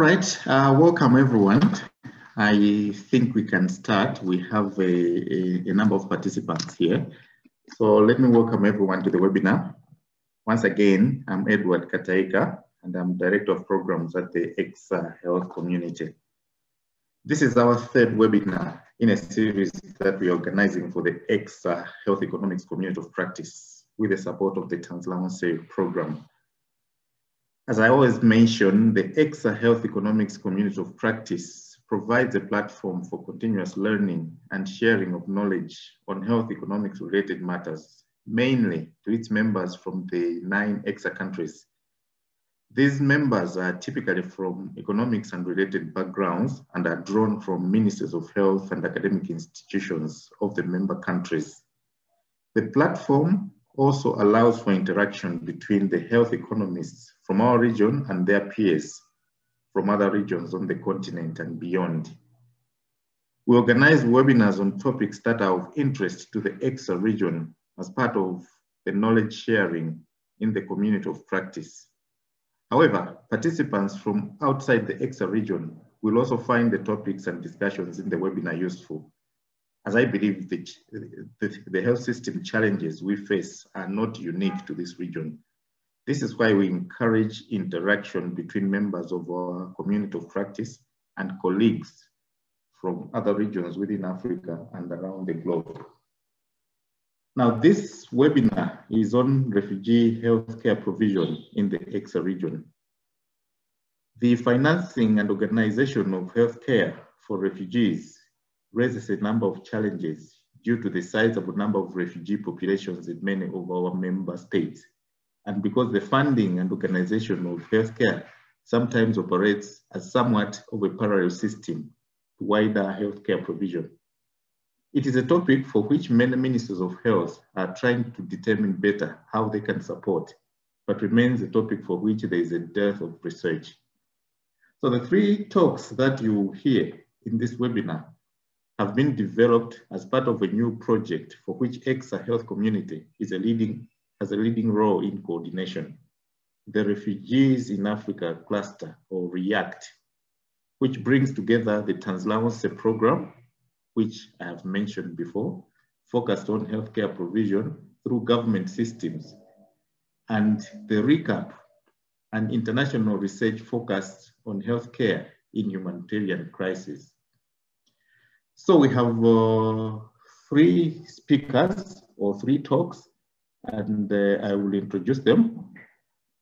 Right, welcome everyone. I think we can start. We have a number of participants here. So let me welcome everyone to the webinar. Once again, I'm Edward Kataika, and I'm Director of Programs at the ECSA Health Community. This is our third webinar in a series that we're organizing for the ECSA Health Economics Community of Practice with the support of the Translanguage program. As I always mention, the ECSA Health Economics Community of Practice provides a platform for continuous learning and sharing of knowledge on health economics related matters, mainly to its members from the 9 ECSA countries. These members are typically from economics and related backgrounds and are drawn from ministries of health and academic institutions of the member countries. The platform also allows for interaction between the health economists from our region and their peers from other regions on the continent and beyond. We organize webinars on topics that are of interest to the ECSA region as part of the knowledge sharing in the community of practice. However, participants from outside the ECSA region will also find the topics and discussions in the webinar useful, as I believe the health system challenges we face are not unique to this region. This is why we encourage interaction between members of our community of practice and colleagues from other regions within Africa and around the globe. Now, this webinar is on refugee healthcare provision in the ECSA region. The financing and organization of healthcare for refugees raises a number of challenges due to the sizable number of refugee populations in many of our member states, and because the funding and organization of healthcare sometimes operates as somewhat of a parallel system to wider healthcare provision. It is a topic for which many ministers of health are trying to determine better how they can support, but remains a topic for which there is a dearth of research. So the 3 talks that you hear in this webinar have been developed as part of a new project for which ECSA Health Community has a leading role in coordination. The Refugees in Africa Cluster, or REACT, which brings together the Translanguage program, which I have mentioned before, focused on healthcare provision through government systems, and the RECAP, an international research focused on healthcare in humanitarian crisis. So we have 3 speakers or 3 talks, and I will introduce them.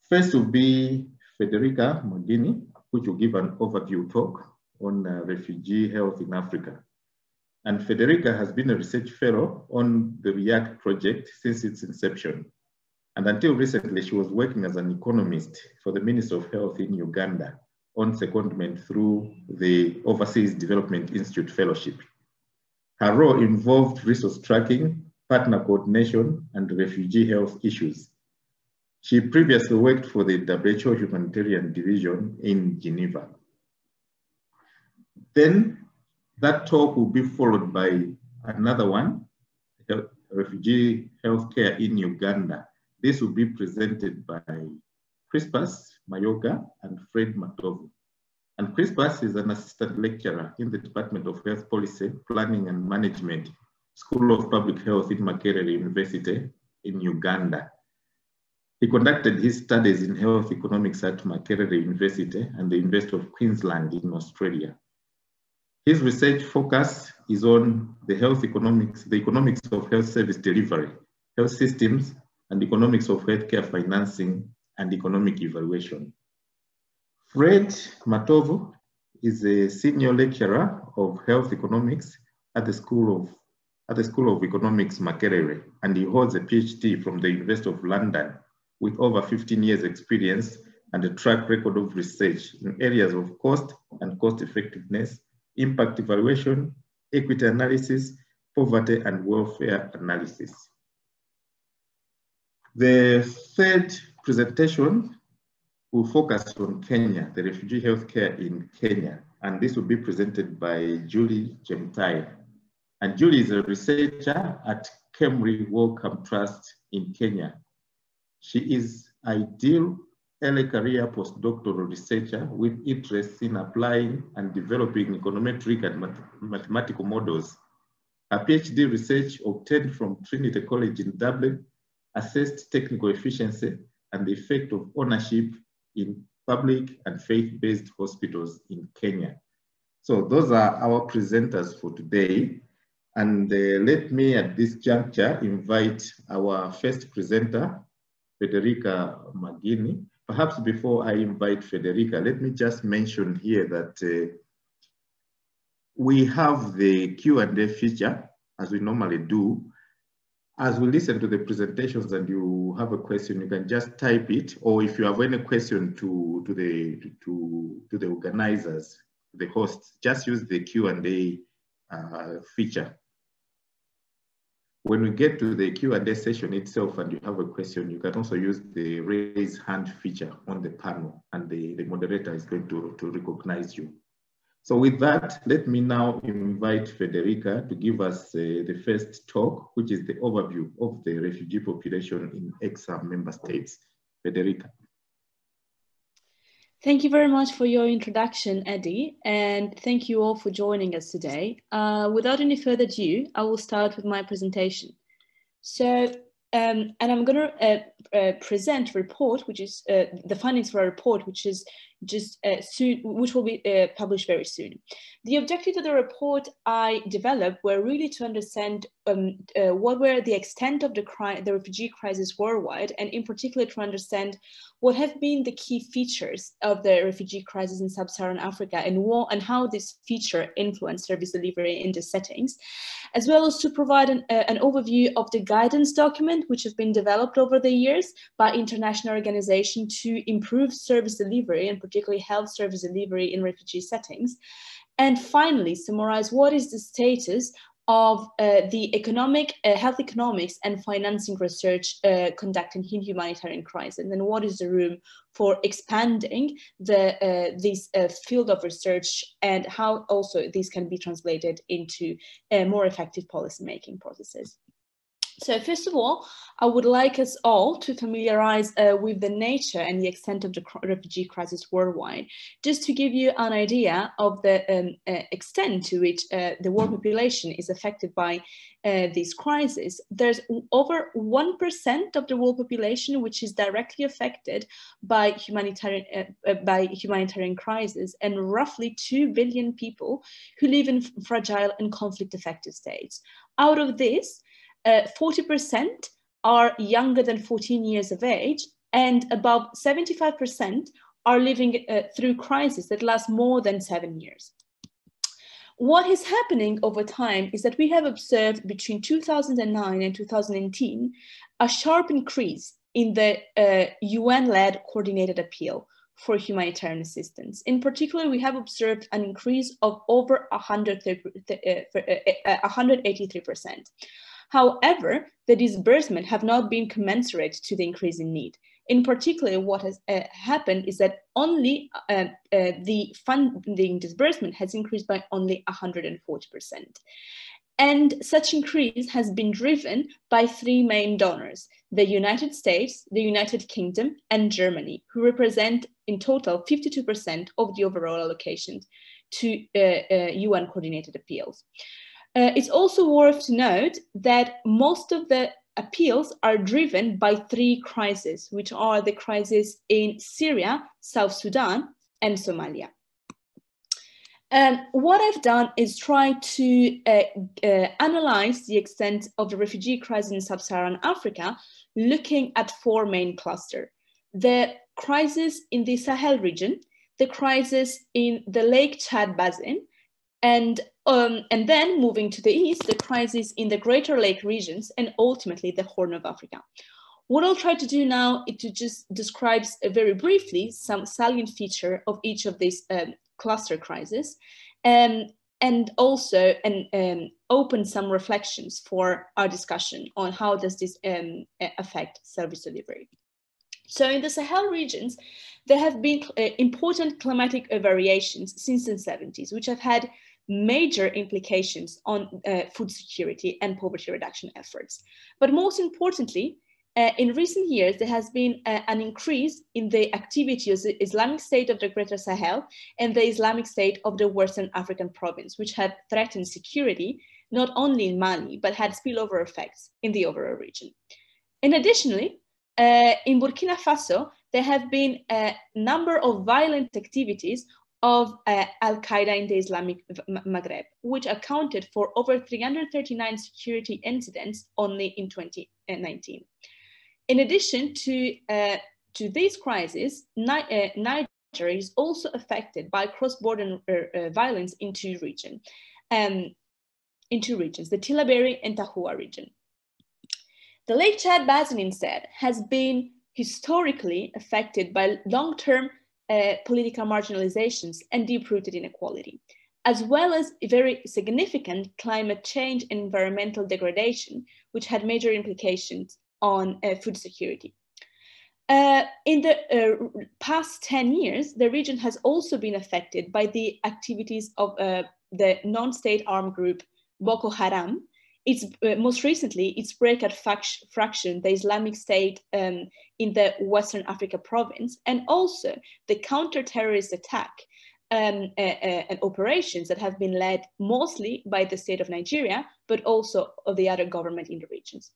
First will be Federica Magini, which will give an overview talk on refugee health in Africa. And Federica has been a research fellow on the REACT project since its inception. And until recently, she was working as an economist for the Ministry of Health in Uganda on secondment through the Overseas Development Institute Fellowship. Her role involved resource tracking, partner coordination, and refugee health issues. She previously worked for the WHO Humanitarian Division in Geneva. Then that talk will be followed by another one, refugee healthcare in Uganda. This will be presented by Crispus Mayoga and Fred Matovu. And Crispus is an assistant lecturer in the Department of Health Policy, Planning and Management, School of Public Health in Makerere University in Uganda. He conducted his studies in health economics at Makerere University and the University of Queensland in Australia. His research focus is on the economics of health service delivery, health systems, and economics of healthcare financing and economic evaluation. Fred Matovu is a senior lecturer of health economics at the School of Economics Makerere, and he holds a PhD from the University of London with over 15 years experience and a track record of research in areas of cost and cost effectiveness, impact evaluation, equity analysis, poverty and welfare analysis. The third presentation will focus on Kenya, the refugee healthcare in Kenya, and this will be presented by Julie Jemtai. And Julie is a researcher at Kemri Wellcome Trust in Kenya. She is ideal early career postdoctoral researcher with interests in applying and developing econometric and mathematical models. Her PhD research obtained from Trinity College in Dublin assessed technical efficiency and the effect of ownership in public and faith-based hospitals in Kenya. So those are our presenters for today. And let me at this juncture invite our first presenter, Federica Magini. Perhaps before I invite Federica, let me just mention here that we have the Q&A feature, as we normally do. As we listen to the presentations and you have a question, you can just type it, or if you have any question to the organizers, the hosts, just use the Q&A feature. When we get to the Q&A session itself and you have a question, you can also use the raise hand feature on the panel, and the moderator is going to recognize you. So with that, let me now invite Federica to give us the first talk, which is the overview of the refugee population in ECSA member states. Federica. Thank you very much for your introduction, Eddie, and thank you all for joining us today. Without any further ado, I will start with my presentation. So, and I'm going to present a report, which is the findings for a report, which is just which will be published very soon. The objective of the report I developed were really to understand what were the extent of the refugee crisis worldwide, and in particular to understand what have been the key features of the refugee crisis in sub-Saharan Africa, and how this feature influenced service delivery in these settings, as well as to provide an overview of the guidance document which has been developed over the years by international organizations to improve service delivery, and particularly health service delivery in refugee settings. And finally, summarize what is the status of the health economics and financing research conducted in humanitarian crisis, and then what is the room for expanding this field of research, and how also this can be translated into more effective policymaking processes. So first of all, I would like us all to familiarize with the nature and the extent of the refugee crisis worldwide, just to give you an idea of the extent to which the world population is affected by this crisis. There's over 1% of the world population which is directly affected by humanitarian crisis, and roughly 2 billion people who live in fragile and conflict-affected states. Out of this, 40% are younger than 14 years of age, and about 75% are living through crises that last more than 7 years. What is happening over time is that we have observed between 2009 and 2010 a sharp increase in the UN-led coordinated appeal for humanitarian assistance. In particular, we have observed an increase of over 183%. However, the disbursement have not been commensurate to the increase in need. In particular, what has happened is that only the funding disbursement has increased by only 140%. And such increase has been driven by 3 main donors: the United States, the United Kingdom, and Germany, who represent in total 52% of the overall allocations to UN coordinated appeals. It's also worth to note that most of the appeals are driven by 3 crises, which are the crises in Syria, South Sudan, and Somalia. What I've done is try to analyze the extent of the refugee crisis in sub-Saharan Africa, looking at 4 main clusters: the crisis in the Sahel region, the crisis in the Lake Chad Basin, and then moving to the east, the crisis in the Greater Lake regions, and ultimately the Horn of Africa. What I'll try to do now is to just describe very briefly some salient feature of each of these cluster crises, and also open some reflections for our discussion on how does this affect service delivery. So in the Sahel regions, there have been important climatic variations since the 70s, which have had major implications on food security and poverty reduction efforts. But most importantly, in recent years, there has been an increase in the activity of the Islamic State of the Greater Sahel and the Islamic State of the Western African province, which have threatened security, not only in Mali, but had spillover effects in the overall region. And additionally, in Burkina Faso, there have been a number of violent activities of Al-Qaeda in the Islamic Maghreb, which accounted for over 339 security incidents only in 2019. In addition to these crises, Niger is also affected by cross-border violence in two regions, the Tillabéri and Tahoua region. The Lake Chad Basin instead has been historically affected by long-term political marginalizations and deep-rooted inequality, as well as very significant climate change and environmental degradation, which had major implications on food security. In the past 10 years, the region has also been affected by the activities of the non-state armed group Boko Haram. It's most recently its breakout faction, the Islamic State in the Western Africa province, and also the counter-terrorist attack and operations that have been led mostly by the state of Nigeria, but also of the other government in the regions.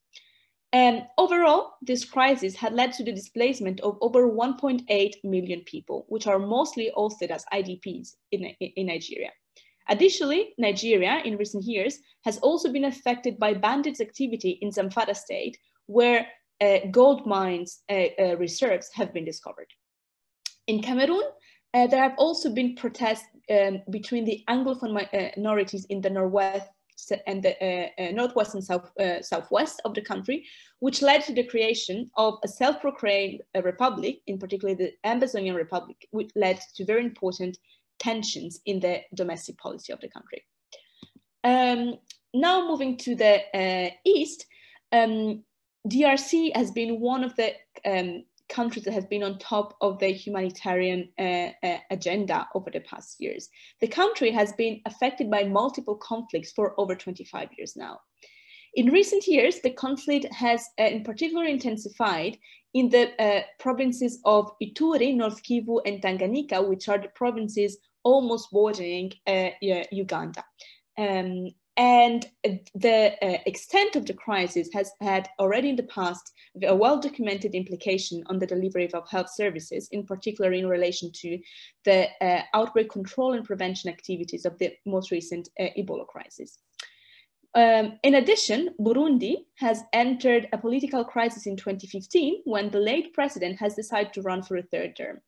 Overall, this crisis had led to the displacement of over 1.8 million people, which are mostly hosted as IDPs in Nigeria. Additionally, Nigeria in recent years has also been affected by bandits' activity in Zamfara state, where gold mines reserves have been discovered. In Cameroon, there have also been protests between the Anglophone minorities in the northwest and the northwest and southwest of the country, which led to the creation of a self-proclaimed republic, in particular the Amazonian Republic, which led to very important tensions in the domestic policy of the country. Now moving to the east, DRC has been one of the countries that has been on top of the humanitarian agenda over the past years. The country has been affected by multiple conflicts for over 25 years now. In recent years, the conflict has in particular intensified in the provinces of Ituri, North Kivu, and Tanganyika, which are the provinces almost bordering Uganda. And the extent of the crisis has had already in the past a well-documented implication on the delivery of health services, in particular in relation to the outbreak control and prevention activities of the most recent Ebola crisis. In addition, Burundi has entered a political crisis in 2015 when the late president has decided to run for a third term.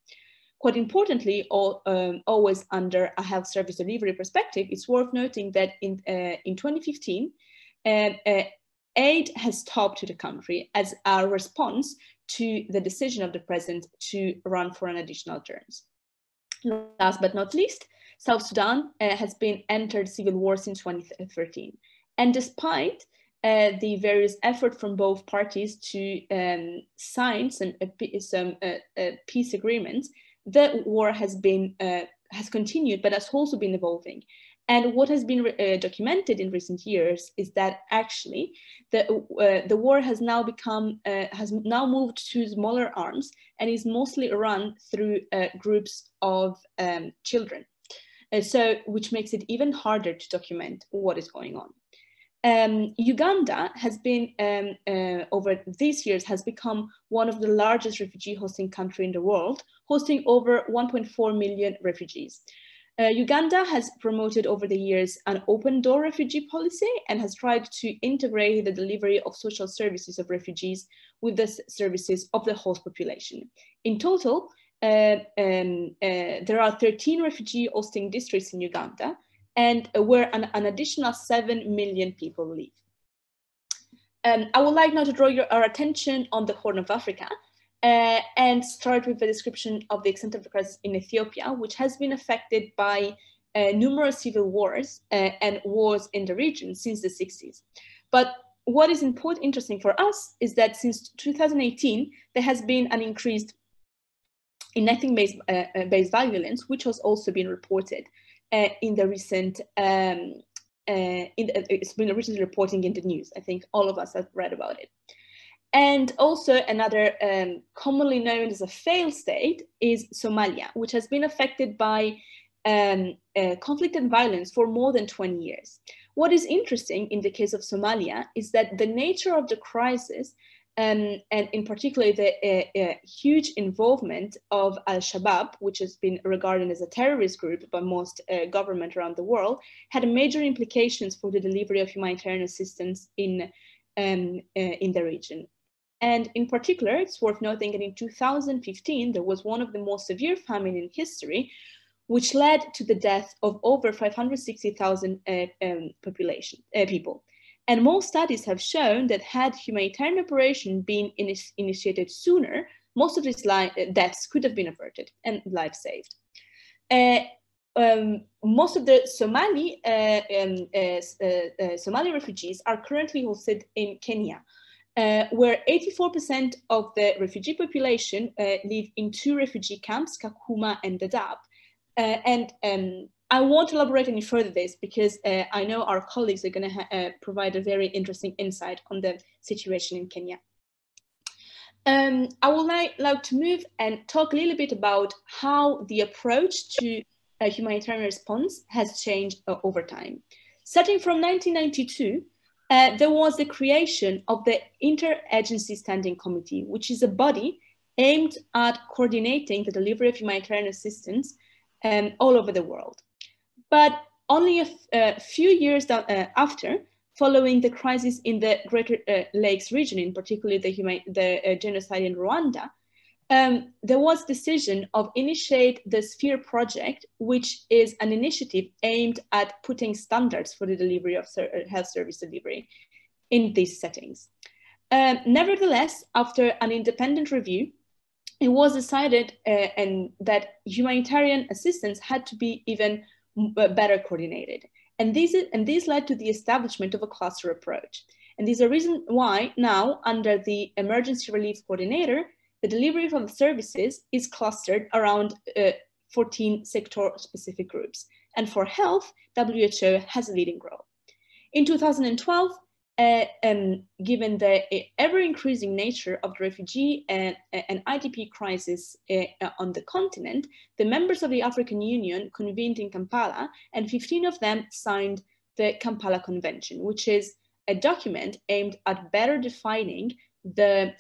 Quite importantly, always under a health service delivery perspective, it's worth noting that in 2015, aid has stopped to the country as a response to the decision of the president to run for an additional terms. Last but not least, South Sudan has been entered civil war since 2013. And despite the various efforts from both parties to sign some peace agreements, the war has continued, but has also been evolving. And what has been documented in recent years is that actually the war has now moved to smaller arms and is mostly run through groups of children. Which makes it even harder to document what is going on. Uganda has been, over these years, has become one of the largest refugee hosting countries in the world, hosting over 1.4 million refugees. Uganda has promoted over the years an open door refugee policy and has tried to integrate the delivery of social services of refugees with the services of the host population. In total, there are 13 refugee hosting districts in Uganda, and where an additional 7 million people live. I would like now to draw our attention on the Horn of Africa and start with the description of the extent of the crisis in Ethiopia, which has been affected by numerous civil wars and wars in the region since the 60s. But what is interesting for us is that since 2018, there has been an increase in ethnic-based violence, which has also been reported in the recent, it's been recently reporting in the news. I think all of us have read about it. And also another commonly known as a failed state is Somalia, which has been affected by conflict and violence for more than 20 years. What is interesting in the case of Somalia is that the nature of the crisis, and in particular the huge involvement of Al-Shabaab, which has been regarded as a terrorist group by most governments around the world, had major implications for the delivery of humanitarian assistance in the region. And in particular, it's worth noting that in 2015, there was one of the most severe famine in history, which led to the death of over 560,000 people. And most studies have shown that had humanitarian operation been initiated sooner, most of these deaths could have been averted and lives saved. Most of the Somali refugees are currently hosted in Kenya, where 84% of the refugee population live in 2 refugee camps, Kakuma and Dadaab. I won't elaborate any further this because I know our colleagues are going to provide a very interesting insight on the situation in Kenya. I would like to move and talk a little bit about how the approach to a humanitarian response has changed over time. Starting from 1992, there was the creation of the Interagency Standing Committee, which is a body aimed at coordinating the delivery of humanitarian assistance all over the world. But only a few years after, following the crisis in the Greater Lakes region, in particular the genocide in Rwanda, there was a decision of initiate the SPHERE project, which is an initiative aimed at putting standards for the delivery of health service delivery in these settings. Nevertheless, after an independent review, it was decided that humanitarian assistance had to be even better coordinated. And this led to the establishment of a cluster approach. And this is a reason why now, under the Emergency Relief Coordinator, the delivery of services is clustered around 14 sector-specific groups. And for health, WHO has a leading role. In 2012, given the ever-increasing nature of the refugee and IDP crisis on the continent, the members of the African Union convened in Kampala, and 15 of them signed the Kampala Convention, which is a document aimed at better defining the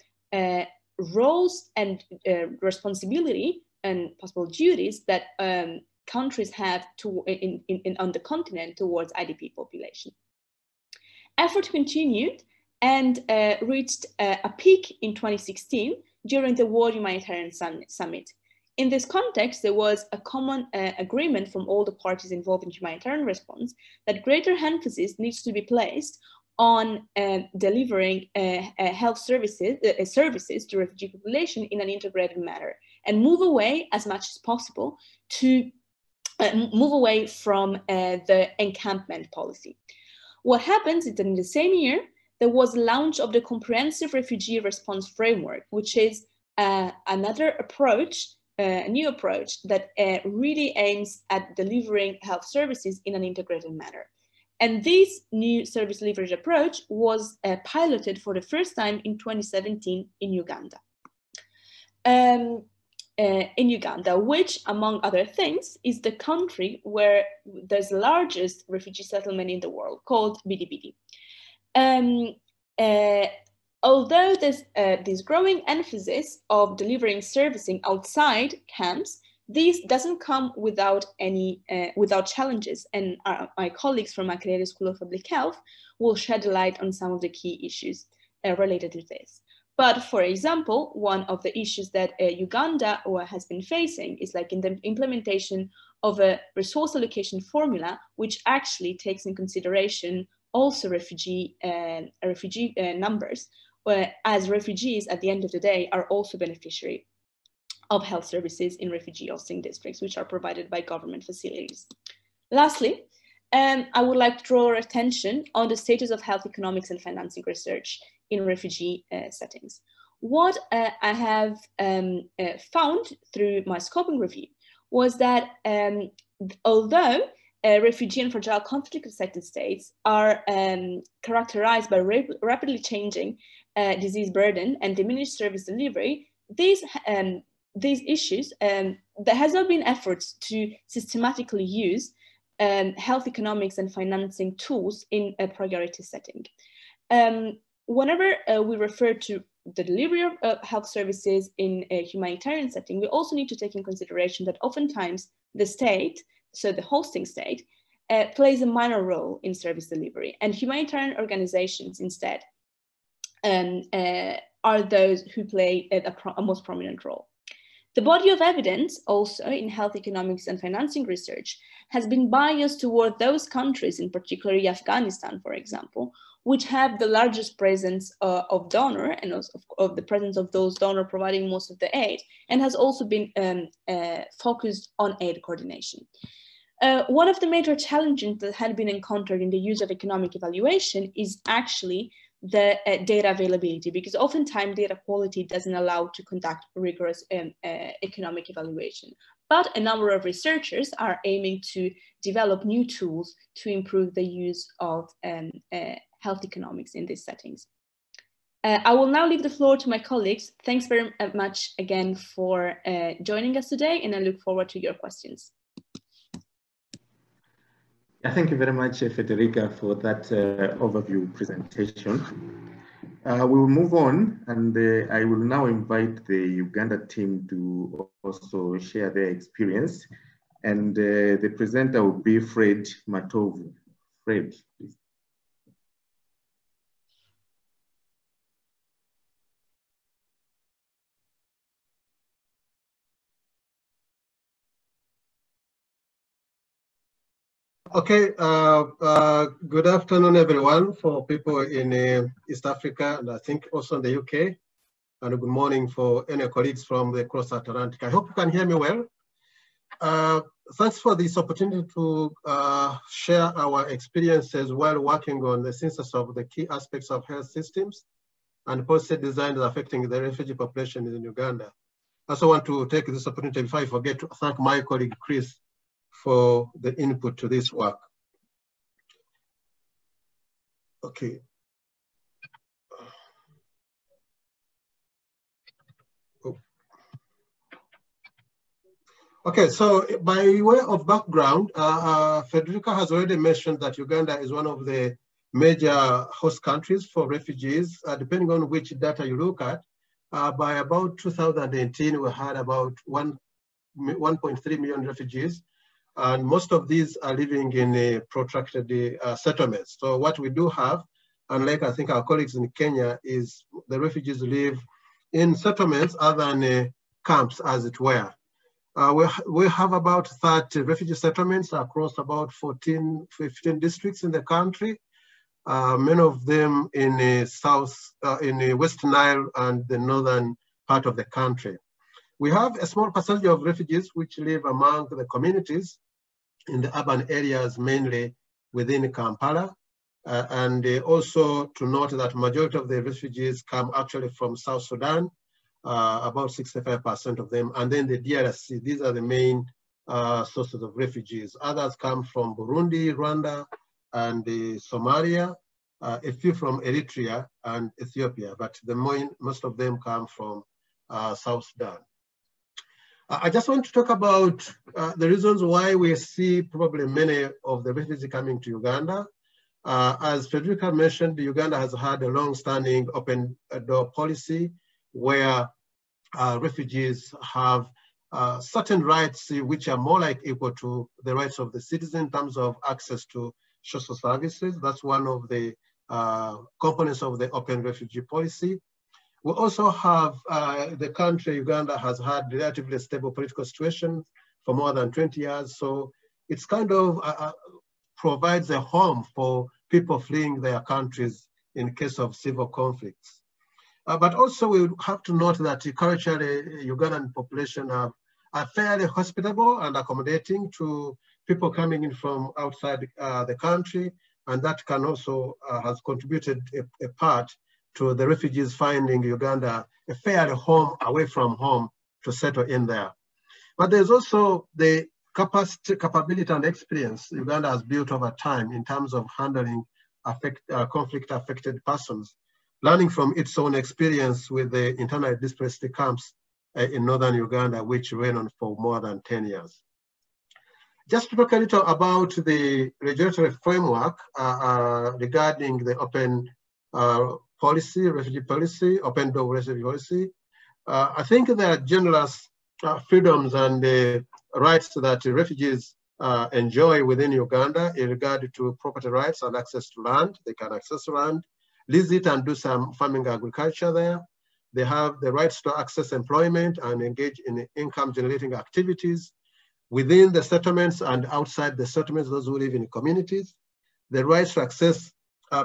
roles and responsibility and possible duties that countries have on the continent towards IDP population. Effort continued and reached a peak in 2016 during the World Humanitarian Summit. In this context, there was a common agreement from all the parties involved in humanitarian response that greater emphasis needs to be placed on delivering health services to refugee population in an integrated manner, and move away as much as possible to move away from the encampment policy. What happens is that in the same year, there was a launch of the Comprehensive Refugee Response Framework, which is another approach, a new approach that really aims at delivering health services in an integrated manner. And this new service delivery approach was piloted for the first time in 2017 in Uganda. Which, among other things, is the country where there's the largest refugee settlement in the world, called Bidibidi. Although there's this growing emphasis of delivering servicing outside camps, this doesn't come without without challenges, and my colleagues from Makerere School of Public Health will shed light on some of the key issues related to this. But for example, one of the issues that Uganda has been facing is like in the implementation of a resource allocation formula, which actually takes in consideration also refugee numbers, as refugees at the end of the day are also beneficiary of health services in refugee hosting districts, which are provided by government facilities. Lastly, I would like to draw our attention on the status of health economics and financing research in refugee settings. What I have found through my scoping review was that although refugee and fragile conflict-affected states are characterized by rapidly changing disease burden, and diminished service delivery, these issues, there has not been efforts to systematically use health economics and financing tools in a priority setting. Whenever we refer to the delivery of health services in a humanitarian setting, we also need to take in consideration that oftentimes the state, so the hosting state, plays a minor role in service delivery, and humanitarian organizations instead are those who play a most prominent role. The body of evidence also in health economics and financing research has been biased toward those countries, in particular Afghanistan, for example, which have the largest presence of donor and also of the presence of those donors providing most of the aid, and has also been focused on aid coordination. One of the major challenges that had been encountered in the use of economic evaluation is actually the data availability, because oftentimes data quality doesn't allow to conduct rigorous economic evaluation. But a number of researchers are aiming to develop new tools to improve the use of health economics in these settings. I will now leave the floor to my colleagues. Thanks very much again for joining us today, and I look forward to your questions. Thank you very much, Federica, for that overview presentation. We will move on, and I will now invite the Uganda team to also share their experience. And the presenter will be Fred Matovu. Fred, please. Okay, good afternoon, everyone, for people in East Africa, and I think also in the UK, and good morning for any colleagues from the cross Atlantic. I hope you can hear me well. Thanks for this opportunity to share our experiences while working on the census of the key aspects of health systems and policy design affecting the refugee population in Uganda. I also want to take this opportunity, before I forget, to thank my colleague Chris for the input to this work. Okay. Okay, so by way of background, Federica has already mentioned that Uganda is one of the major host countries for refugees. Depending on which data you look at, by about 2018, we had about 1.3 million refugees. And most of these are living in protracted settlements. So what we do have, unlike I think our colleagues in Kenya, is the refugees live in settlements other than camps, as it were. We have about 30 refugee settlements across about 15 districts in the country. Many of them in in West Nile and the northern part of the country. We have a small percentage of refugees which live among the communities in the urban areas, mainly within Kampala. And also to note that majority of the refugees come actually from South Sudan, about 65% of them, and then the DRC. These are the main sources of refugees. Others come from Burundi, Rwanda, and Somalia, a few from Eritrea and Ethiopia, but most of them come from South Sudan. I just want to talk about the reasons why we see probably many of the refugees coming to Uganda. As Federica mentioned, Uganda has had a long-standing open door policy where refugees have certain rights which are more like equal to the rights of the citizen in terms of access to social services. That's one of the components of the open refugee policy. We also have the country, Uganda, has had relatively stable political situation for more than 20 years. So it's kind of provides a home for people fleeing their countries in case of civil conflicts. But also we have to note that culturally, Ugandan population are fairly hospitable and accommodating to people coming in from outside the country. And that can also has contributed a part to the refugees finding Uganda a fair home away from home to settle in there. But there's also the capability and experience Uganda has built over time in terms of handling conflict-affected persons, learning from its own experience with the internally displaced camps in northern Uganda, which ran on for more than 10 years. Just to talk a little about the regulatory framework regarding the open policy, refugee policy, open door refugee policy. I think there are generous freedoms and rights that refugees enjoy within Uganda in regard to property rights and access to land. They can access land, lease it and do some farming agriculture there. They have the rights to access employment and engage in income generating activities within the settlements and outside the settlements, those who live in communities. The rights to access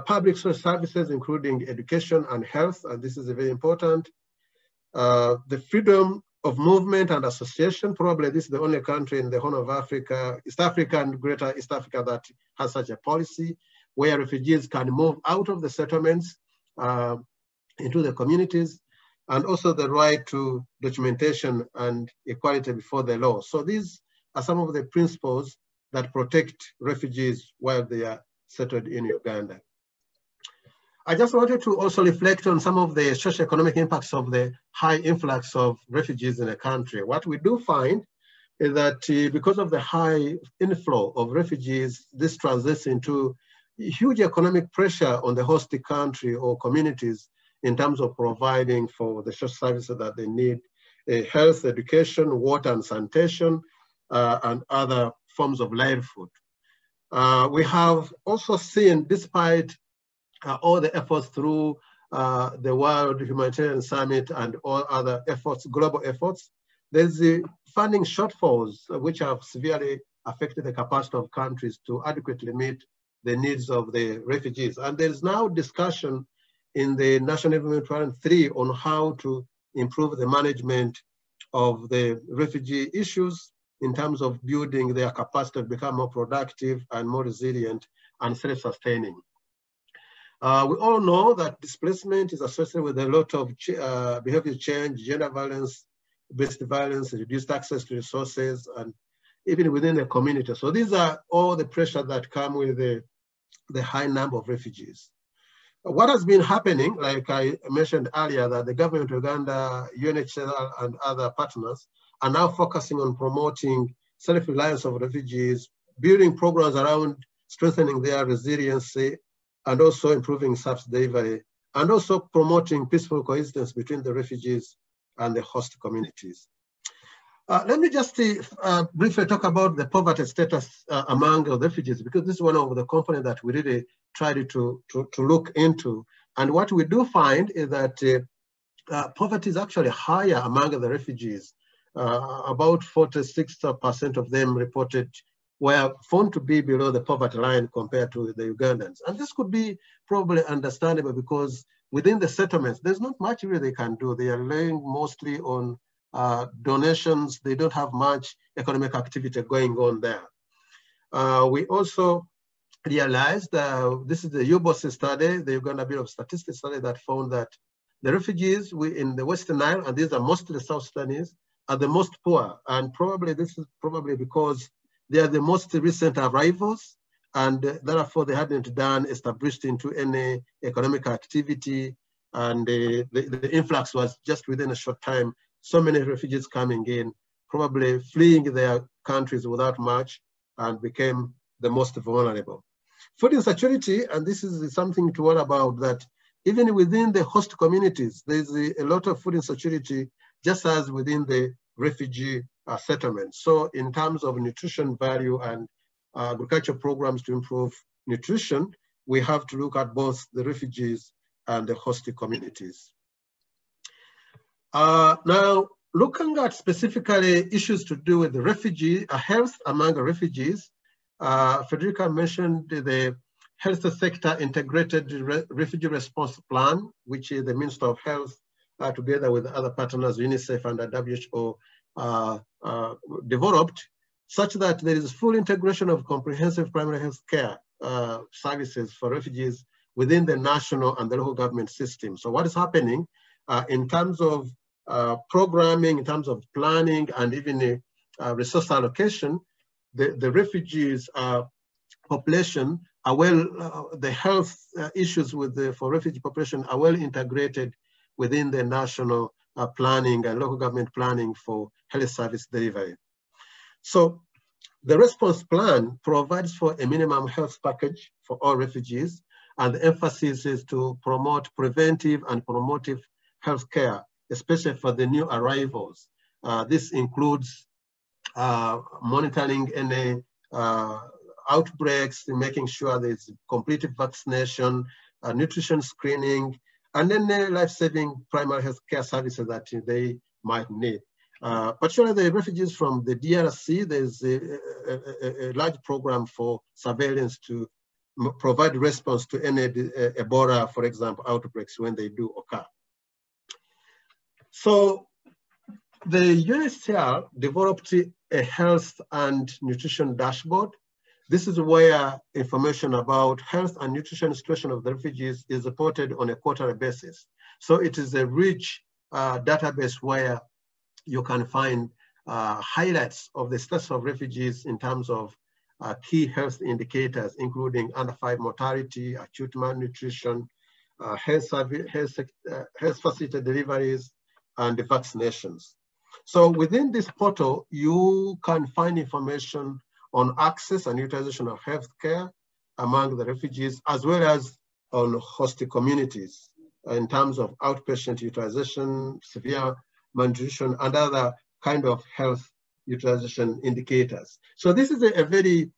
public services, including education and health, and this is very important. The freedom of movement and association. Probably this is the only country in the Horn of Africa, East Africa and Greater East Africa that has such a policy where refugees can move out of the settlements into the communities, and also the right to documentation and equality before the law. So these are some of the principles that protect refugees while they are settled in Uganda. I just wanted to also reflect on some of the socio-economic impacts of the high influx of refugees in the country. What we do find is that because of the high inflow of refugees, this translates into huge economic pressure on the host country or communities in terms of providing for the social services that they need, health, education, water and sanitation, and other forms of livelihood. We have also seen, despite all the efforts through the World Humanitarian Summit and all other efforts, global efforts, there's the funding shortfalls which have severely affected the capacity of countries to adequately meet the needs of the refugees. And there's now discussion in the National Development Plan 3 on how to improve the management of the refugee issues in terms of building their capacity to become more productive and more resilient and self-sustaining. We all know that displacement is associated with a lot of behavior change, gender violence, based violence, reduced access to resources, and even within the community. So these are all the pressures that come with the high number of refugees. What has been happening, like I mentioned earlier, that the government of Uganda, UNHCR, and other partners are now focusing on promoting self-reliance of refugees, building programs around strengthening their resiliency, and also improving service delivery, and also promoting peaceful coexistence between the refugees and the host communities. Let me just briefly talk about the poverty status among the refugees, because this is one of the components that we really tried to look into. And what we do find is that poverty is actually higher among the refugees. About 46% of them reported were found to be below the poverty line compared to the Ugandans. And this could be probably understandable because within the settlements, there's not much really they can do. They are relying mostly on donations. They don't have much economic activity going on there. We also realized, this is the UBOS study, the Uganda Bureau of Statistics study, that found that the refugees in the Western Nile, and these are mostly South Sudanese, are the most poor. And probably this is probably because they are the most recent arrivals, and therefore they hadn't established into any economic activity, and the influx was just within a short time. So many refugees coming in, probably fleeing their countries without much, and became the most vulnerable. Food insecurity, and this is something to worry about, that even within the host communities, there's a lot of food insecurity, just as within the refugee settlements. So in terms of nutrition value and agricultural programs to improve nutrition, we have to look at both the refugees and the host communities. Now, looking at specifically issues to do with the refugee, health among the refugees, Federica mentioned the health sector integrated refugee response plan, which is the Minister of Health, together with other partners, UNICEF and the WHO, developed, such that there is full integration of comprehensive primary health care services for refugees within the national and the local government system. So what is happening in terms of programming, in terms of planning, and even resource allocation, the refugees population the health issues for refugee population are well integrated within the national planning and local government planning for health service delivery. So the response plan provides for a minimum health package for all refugees, and the emphasis is to promote preventive and promotive health care, especially for the new arrivals. This includes monitoring any outbreaks, making sure there's complete vaccination, nutrition screening, and then life-saving primary health care services that they might need. Particularly the refugees from the DRC, there's a large program for surveillance to provide response to any Ebola, for example, outbreaks when they do occur. So the UNHCR developed a health and nutrition dashboard. This is where information about health and nutrition situation of the refugees is reported on a quarterly basis. So it is a rich database where you can find highlights of the status of refugees in terms of key health indicators, including under 5 mortality, acute malnutrition, health facility deliveries, and the vaccinations. So within this portal, you can find information on access and utilization of healthcare among the refugees, as well as on host communities in terms of outpatient utilization, severe malnutrition, and other kind of health utilization indicators. So this is a very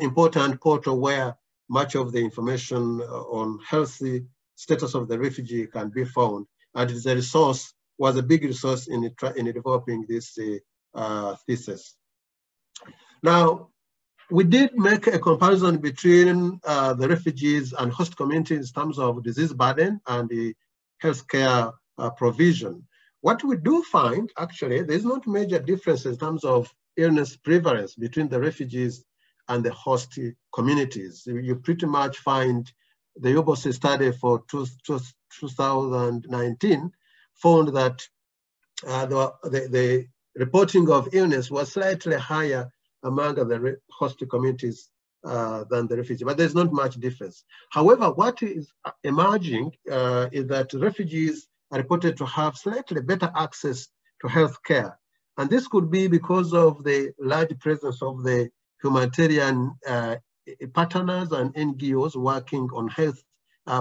important portal where much of the information on healthy status of the refugee can be found, and it's a resource, was a big resource in developing this thesis. Now, we did make a comparison between the refugees and host communities in terms of disease burden and the healthcare provision. What we do find, actually, there's not major difference in terms of illness prevalence between the refugees and the host communities. You pretty much find the UBOS study for 2019 found that the reporting of illness was slightly higher among the host communities than the refugee, but there's not much difference. However, what is emerging is that refugees are reported to have slightly better access to health care. And this could be because of the large presence of the humanitarian partners and NGOs working on health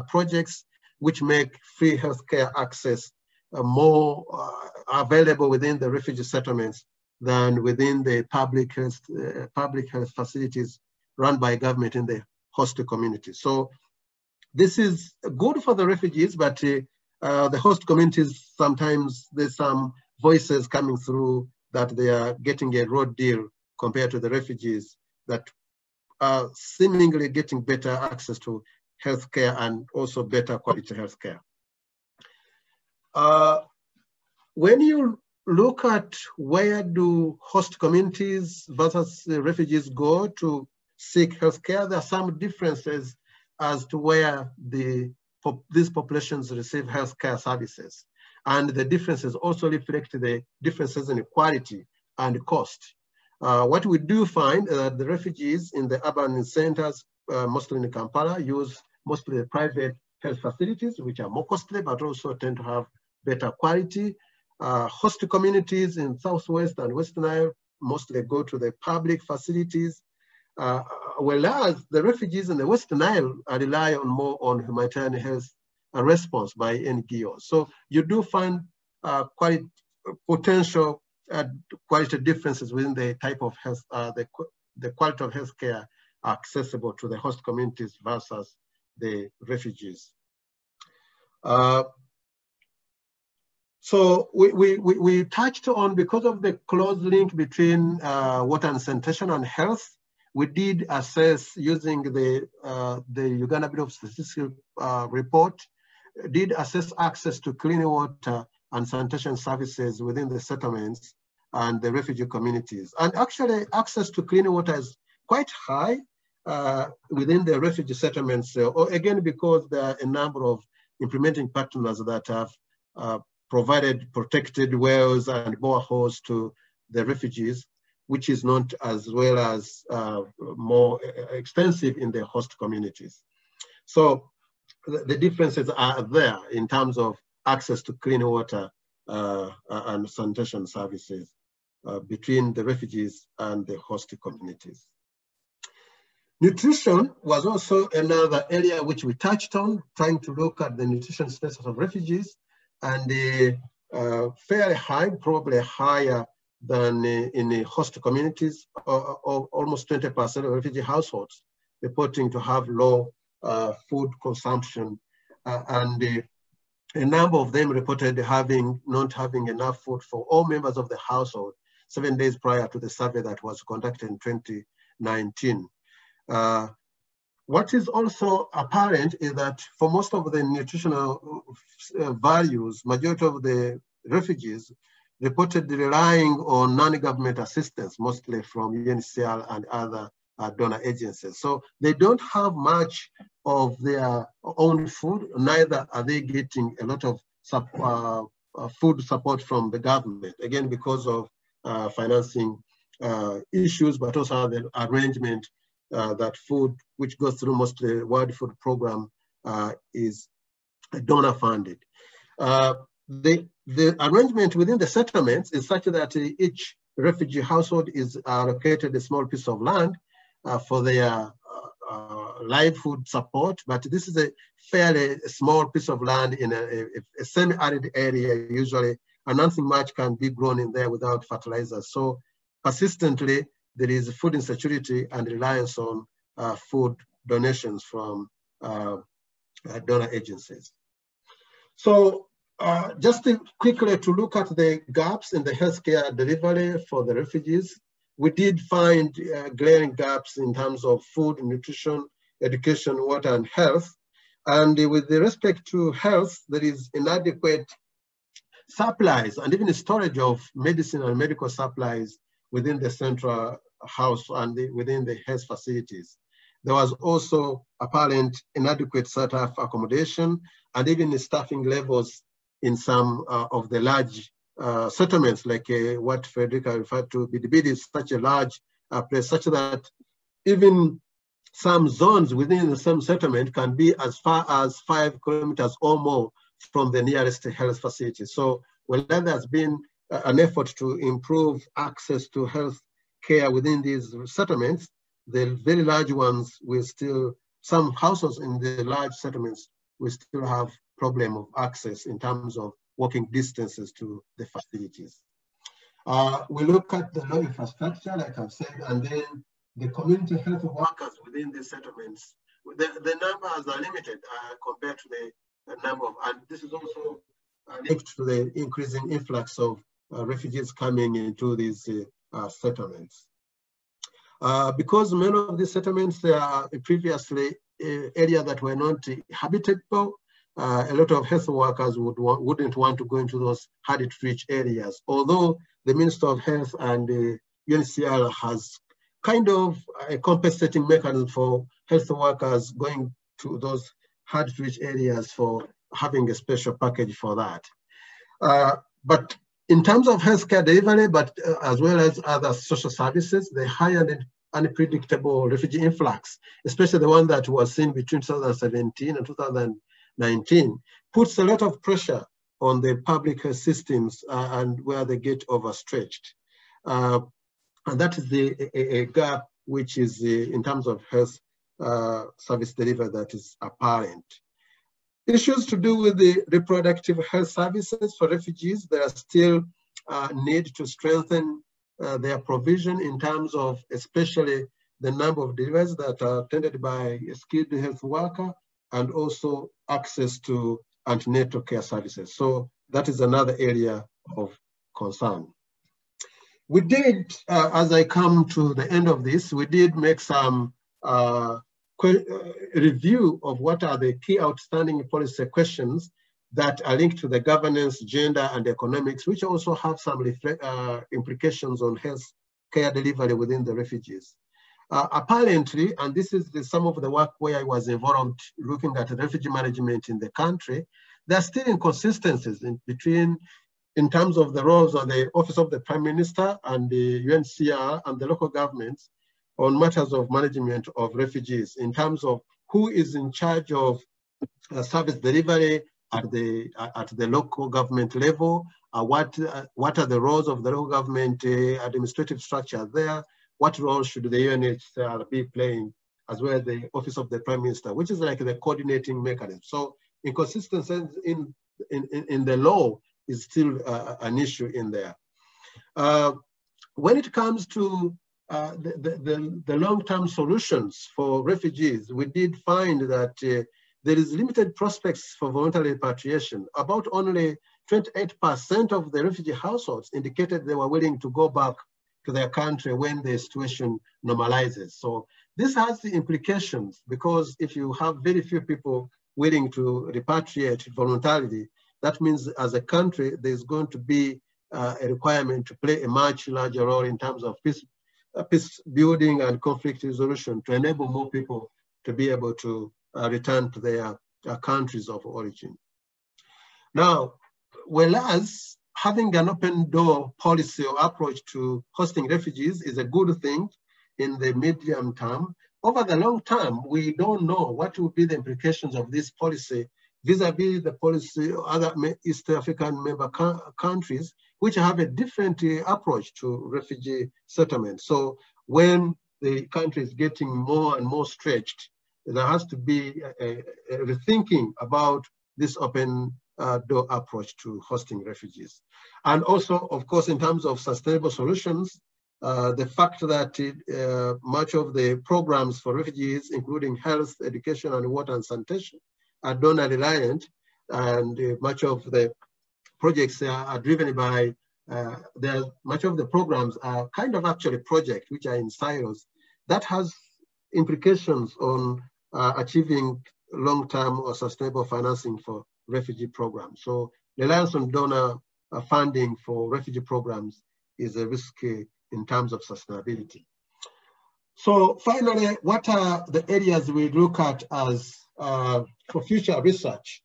projects, which make free healthcare access more available within the refugee settlements than within the public health facilities run by government in the host community. So this is good for the refugees, but the host communities, sometimes there's some voices coming through that they are getting a road deal compared to the refugees that are seemingly getting better access to healthcare and also better quality healthcare. When you look at where do host communities versus refugees go to seek healthcare, there are some differences as to where these populations receive healthcare services. And the differences also reflect the differences in quality and cost. What we do find the refugees in the urban centers, mostly in Kampala, use mostly the private health facilities, which are more costly, but also tend to have better quality. Host communities in Southwest and West Nile mostly go to the public facilities, whereas the refugees in the West Nile rely more on humanitarian health response by NGOs. So you do find potential quality differences within the type of health, the quality of healthcare accessible to the host communities versus the refugees. So we touched on, because of the close link between water and sanitation and health, we did assess using the Uganda Bureau of Statistics report, did assess access to clean water and sanitation services within the settlements and the refugee communities. And actually access to clean water is quite high within the refugee settlements, again, because there are a number of implementing partners that have provided protected wells and boreholes to the refugees. which is not as well as more extensive in the host communities. So the differences are there in terms of access to clean water and sanitation services between the refugees and the host communities. Nutrition was also another area which we touched on, trying to look at the nutrition status of refugees, and fairly high, probably higher than in the host communities, almost 20% of refugee households reporting to have low food consumption, and a number of them reported not having enough food for all members of the household 7 days prior to the survey that was conducted in 2019. What is also apparent is that for most of the nutritional values, majority of the refugees reported relying on non-government assistance, mostly from UNHCR and other donor agencies. So they don't have much of their own food, neither are they getting a lot of food support from the government, again, because of financing issues, but also the arrangement that food, which goes through mostly the World Food Program, is donor funded. The arrangement within the settlements is such that each refugee household is allocated a small piece of land for their live food support, but this is a fairly small piece of land in a semi-arid area usually, and nothing much can be grown in there without fertilizers. So persistently, there is food insecurity and reliance on food donations from donor agencies. So just quickly to look at the gaps in the healthcare delivery for the refugees, we did find glaring gaps in terms of food, nutrition, education, water, and health. And with respect to health, there is inadequate supplies and even storage of medicine and medical supplies within the central house and within the health facilities. There was also apparent inadequate setup accommodation and even the staffing levels in some of the large settlements, like what Frederica referred to. Bidibidi is such a large place, such that even some zones within the same settlement can be as far as 5 kilometers or more from the nearest health facility. So while there has been an effort to improve access to health care within these settlements, the very large ones will still, some households in the large settlements will still have problem of access in terms of walking distances to the facilities. We look at the low infrastructure, like I've said, and then the community health workers within the settlements. The numbers are limited compared to the number of, and this is also linked to the increasing influx of refugees coming into these settlements. Because many of these settlements, they are previously areas that were not habitable, a lot of health workers wouldn't want to go into those hard-to-reach areas. Although the Minister of Health and the UNHCR has kind of a compensating mechanism for health workers going to those hard-to-reach areas for having a special package for that. But in terms of healthcare delivery, but as well as other social services, the high and unpredictable refugee influx, especially the one that was seen between 2017 and 2019, puts a lot of pressure on the public health systems and where they get overstretched. And that is a gap which is in terms of health service delivery that is apparent. Issues to do with the reproductive health services for refugees, there are still need to strengthen their provision in terms of especially the number of deliveries that are attended by a skilled health worker and also access to antenatal care services. So that is another area of concern. We did, as I come to the end of this, we did make some review of what are the key outstanding policy questions that are linked to the governance, gender, and economics, which also have some implications on health care delivery within the refugees. Apparently, and this is some of the work where I was involved looking at refugee management in the country, there are still inconsistencies between in terms of the roles of the Office of the Prime Minister and the UNHCR and the local governments on matters of management of refugees, in terms of who is in charge of service delivery at the local government level, what are the roles of the local government administrative structure there, what role should the UNHCR be playing, as well as the Office of the Prime Minister, which is like the coordinating mechanism. So inconsistency in the law is still an issue in there. When it comes to the long-term solutions for refugees, we did find that there is limited prospects for voluntary repatriation. About only 28% of the refugee households indicated they were willing to go back to their country when the situation normalizes. So this has the implications, because if you have very few people willing to repatriate voluntarily, that means as a country, there's going to be a requirement to play a much larger role in terms of peace building and conflict resolution to enable more people to be able to return to their countries of origin. Now, whereas having an open door policy or approach to hosting refugees is a good thing in the medium term, over the long term, we don't know what will be the implications of this policy vis-a-vis the policy of other East African member countries, which have a different approach to refugee settlement. So when the country is getting more and more stretched, there has to be a rethinking about this open door approach to hosting refugees. And also, of course, in terms of sustainable solutions, the fact that much of the programs for refugees, including health, education, and water and sanitation, are donor reliant, and much of the projects are driven by, much of the programs are kind of actually projects which are in silos. That has implications on achieving long-term or sustainable financing for refugee programs. So reliance on donor funding for refugee programs is a risk in terms of sustainability. So finally, what are the areas we look at as for future research?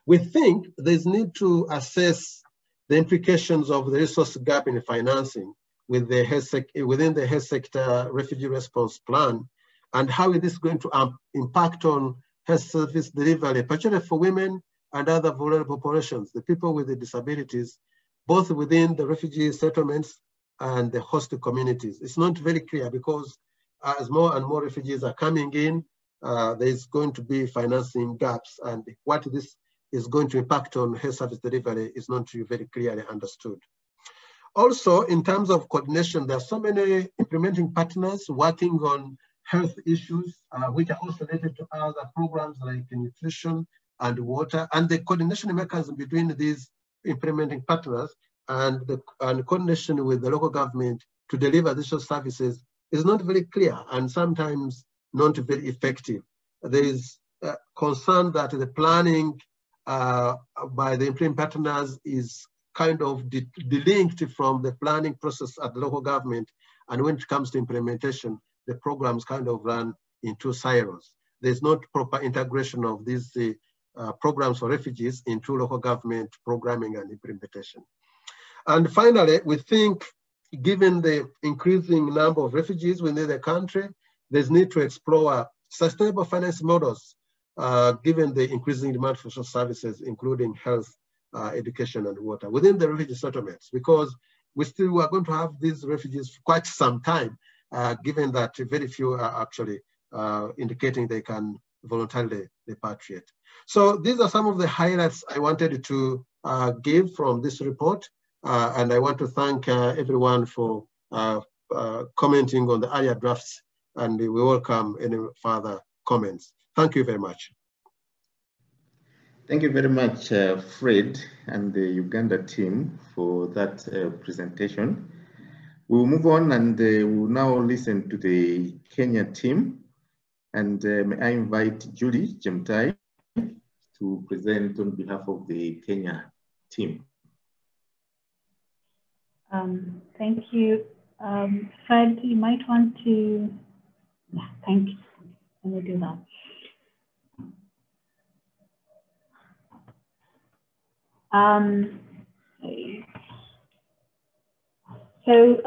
We think there's need to assess the implications of the resource gap in financing with the within the health sector refugee response plan, and how it is going to impact on health service delivery, particularly for women and other vulnerable populations, the people with the disabilities, both within the refugee settlements and the host communities. It's not very clear, because as more and more refugees are coming in, there's going to be financing gaps, and what this is going to impact on health service delivery is not very clearly understood. Also, in terms of coordination, there are so many implementing partners working on health issues, which are also related to other programs like nutrition and water, and the coordination mechanism between these implementing partners and coordination with the local government to deliver these services is not very clear and sometimes not very effective. There is concern that the planning by the implementing partners is kind of delinked from the planning process at the local government, and when it comes to implementation, the programs kind of run in two silos. There's not proper integration of these programs for refugees into local government programming and implementation. And finally, we think, given the increasing number of refugees within the country, there's need to explore sustainable finance models, given the increasing demand for social services, including health, education, and water within the refugee settlements, because we are going to have these refugees for quite some time, given that very few are actually indicating they can voluntarily repatriate. So these are some of the highlights I wanted to give from this report. And I want to thank everyone for commenting on the earlier drafts, and we welcome any further comments. Thank you very much. Thank you very much, Fred and the Uganda team for that presentation. We'll move on, and we'll now listen to the Kenya team. And may I invite Julie Jemtai to present on behalf of the Kenya team. Thank you. Fred, you might want to, yeah, thank you. Let me do that. Okay. So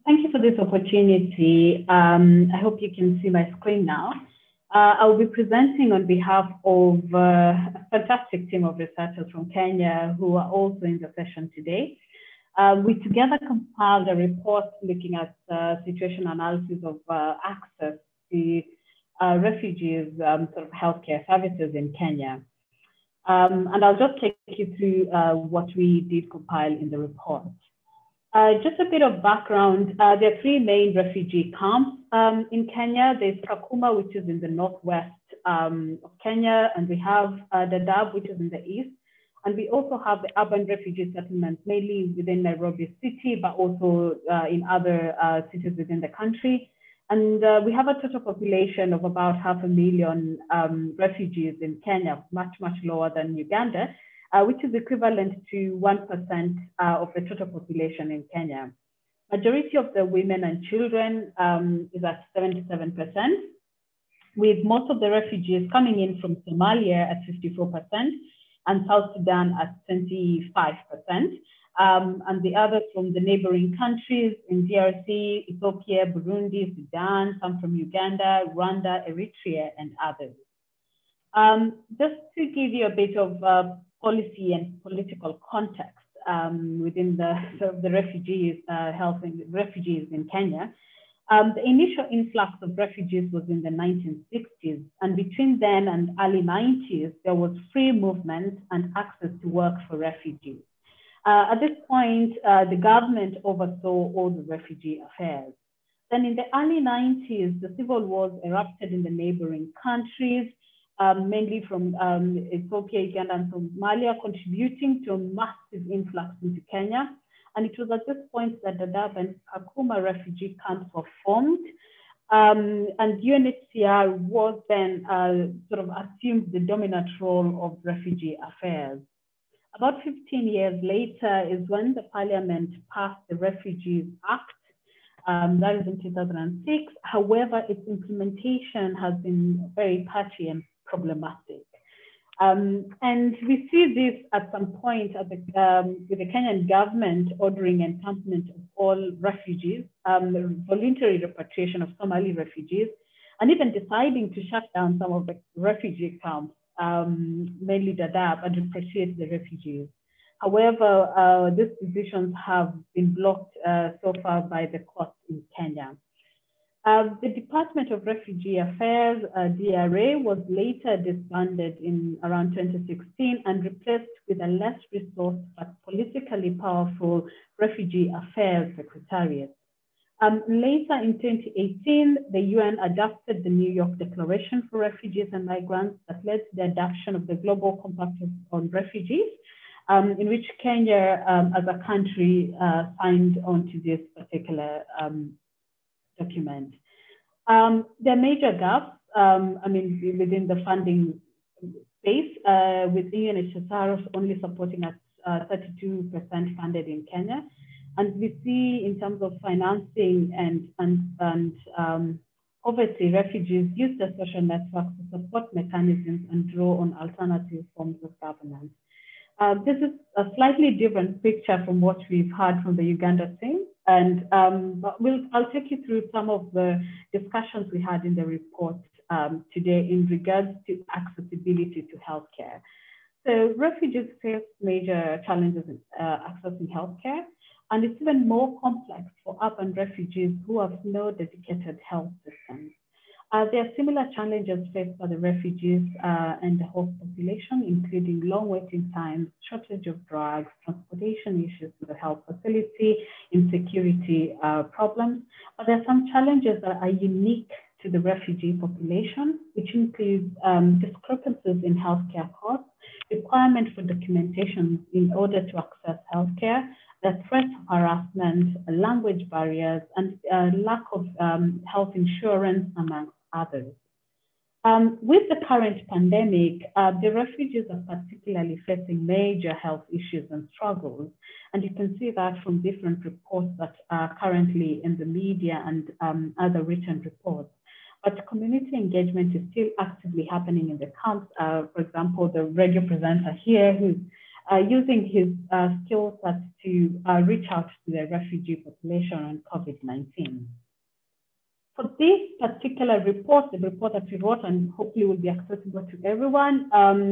thank you for this opportunity. I hope you can see my screen now. I'll be presenting on behalf of a fantastic team of researchers from Kenya who are also in the session today. We together compiled a report looking at situation analysis of access to refugees' sort of healthcare services in Kenya. And I'll just take you through what we did compile in the report. Just a bit of background, there are three main refugee camps in Kenya. There's Kakuma, which is in the northwest of Kenya, and we have Dadaab, which is in the east. And we also have the urban refugee settlements, mainly within Nairobi city, but also in other cities within the country. And we have a total population of about 500,000 refugees in Kenya, much, much lower than Uganda, which is equivalent to 1% of the total population in Kenya. Majority of the women and children is at 77%, with most of the refugees coming in from Somalia at 54%, and South Sudan at 25%, and the others from the neighboring countries in DRC, Ethiopia, Burundi, Sudan, some from Uganda, Rwanda, Eritrea, and others. Just to give you a bit of policy and political context within the refugees, refugees in Kenya. The initial influx of refugees was in the 1960s, and between then and early 90s, there was free movement and access to work for refugees. At this point, the government oversaw all the refugee affairs. Then in the early 90s, the civil wars erupted in the neighboring countries, mainly from Ethiopia, Uganda, and Somalia, contributing to a massive influx into Kenya. And it was at this point that the Dadaab and Kakuma refugee camps were formed. And UNHCR was then sort of assumed the dominant role of refugee affairs. About 15 years later is when the parliament passed the Refugees Act, that is in 2006. However, its implementation has been very patchy and problematic. And we see this at some point at with the Kenyan government ordering encampment of all refugees, voluntary repatriation of Somali refugees, and even deciding to shut down some of the refugee camps, mainly Dadaab, and repatriate the refugees. However, these decisions have been blocked so far by the courts in Kenya. The Department of Refugee Affairs, DRA, was later disbanded in around 2016 and replaced with a less resourced but politically powerful Refugee Affairs Secretariat. Later in 2018, the UN adopted the New York Declaration for Refugees and Migrants that led to the adoption of the Global Compact on Refugees, in which Kenya, as a country, signed on to this particular document. There are major gaps, within the funding space, with UNHCR only supporting at 32% funded in Kenya. And we see in terms of financing and poverty, refugees use their social networks to support mechanisms and draw on alternative forms of governance. This is a slightly different picture from what we've heard from the Uganda thing. And I'll take you through some of the discussions we had in the report today in regards to accessibility to healthcare. So refugees face major challenges in accessing healthcare, and it's even more complex for urban refugees who have no dedicated health systems. There are similar challenges faced by the refugees and the host population, including long waiting times, shortage of drugs, transportation issues to the health facility, insecurity problems. But there are some challenges that are unique to the refugee population, which includes discrepancies in healthcare costs, requirement for documentation in order to access healthcare, the threat of harassment, language barriers, and lack of health insurance, amongst others. With the current pandemic, the refugees are particularly facing major health issues and struggles. And you can see that from different reports that are currently in the media and other written reports. But community engagement is still actively happening in the camps. For example, the radio presenter here who's using his skill set to reach out to the refugee population on COVID-19. For this particular report, the report that we wrote and hopefully will be accessible to everyone,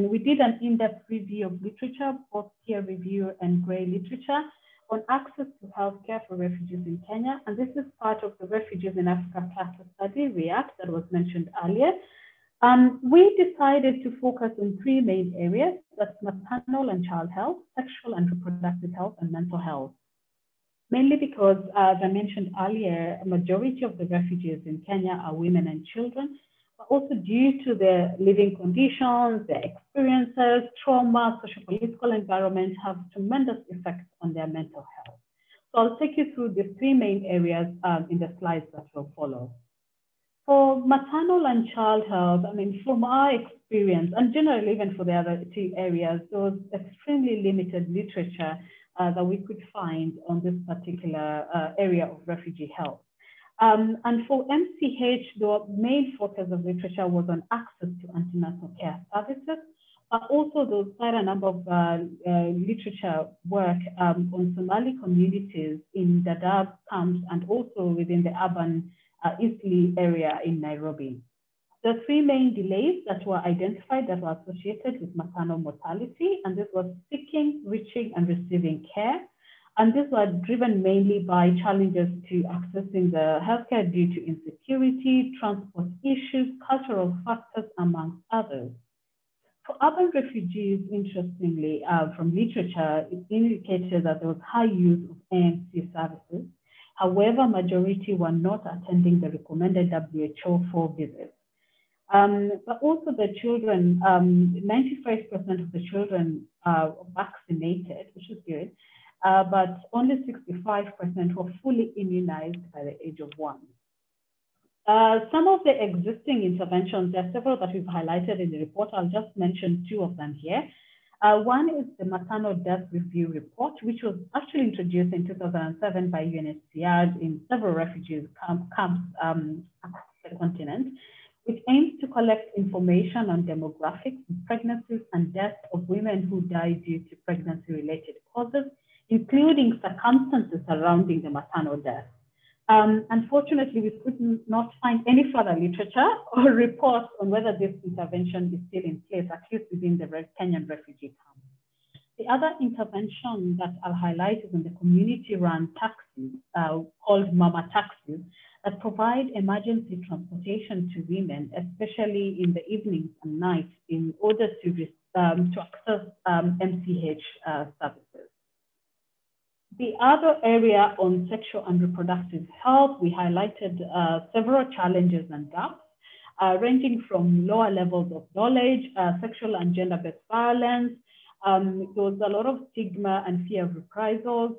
we did an in-depth review of literature, both peer review and grey literature, on access to healthcare for refugees in Kenya. And this is part of the Refugees in Africa Cluster Study, REACT, that was mentioned earlier. We decided to focus on three main areas: that's maternal and child health, sexual and reproductive health, and mental health. Mainly because, as I mentioned earlier, a majority of the refugees in Kenya are women and children, but also due to their living conditions, their experiences, trauma, socio-political environment have tremendous effects on their mental health. So I'll take you through the three main areas in the slides that will follow. For maternal and child health, I mean, from our experience, and generally even for the other two areas, there was extremely limited literature that we could find on this particular area of refugee health. And for MCH, the main focus of literature was on access to antenatal care services, but also there was quite a number of literature work on Somali communities in Dadaab camps and also within the urban Eastleigh area in Nairobi. The three main delays that were identified that were associated with maternal mortality, and this was seeking, reaching, and receiving care. And these were driven mainly by challenges to accessing the healthcare due to insecurity, transport issues, cultural factors, amongst others. For urban refugees, interestingly, from literature, it indicated that there was high use of ANC services. However, majority were not attending the recommended WHO visits. But also the children, 95% of the children are vaccinated, which is good, but only 65% were fully immunized by the age of 1. Some of the existing interventions, there are several that we've highlighted in the report. I'll just mention two of them here. One is the Maternal Death Review Report, which was actually introduced in 2007 by UNHCR in several refugee camps across the continent, which aims to collect information on demographics, pregnancies, and deaths of women who die due to pregnancy-related causes, including circumstances surrounding the maternal death. Unfortunately, we could not find any further literature or reports on whether this intervention is still in place, at least within the Kenyan refugee camps. The other intervention that I'll highlight is on the community-run taxis called Mama Taxis that provide emergency transportation to women, especially in the evenings and nights, in order to access MCH services. The other area on sexual and reproductive health, we highlighted several challenges and gaps, ranging from lower levels of knowledge, sexual and gender-based violence. There was a lot of stigma and fear of reprisals,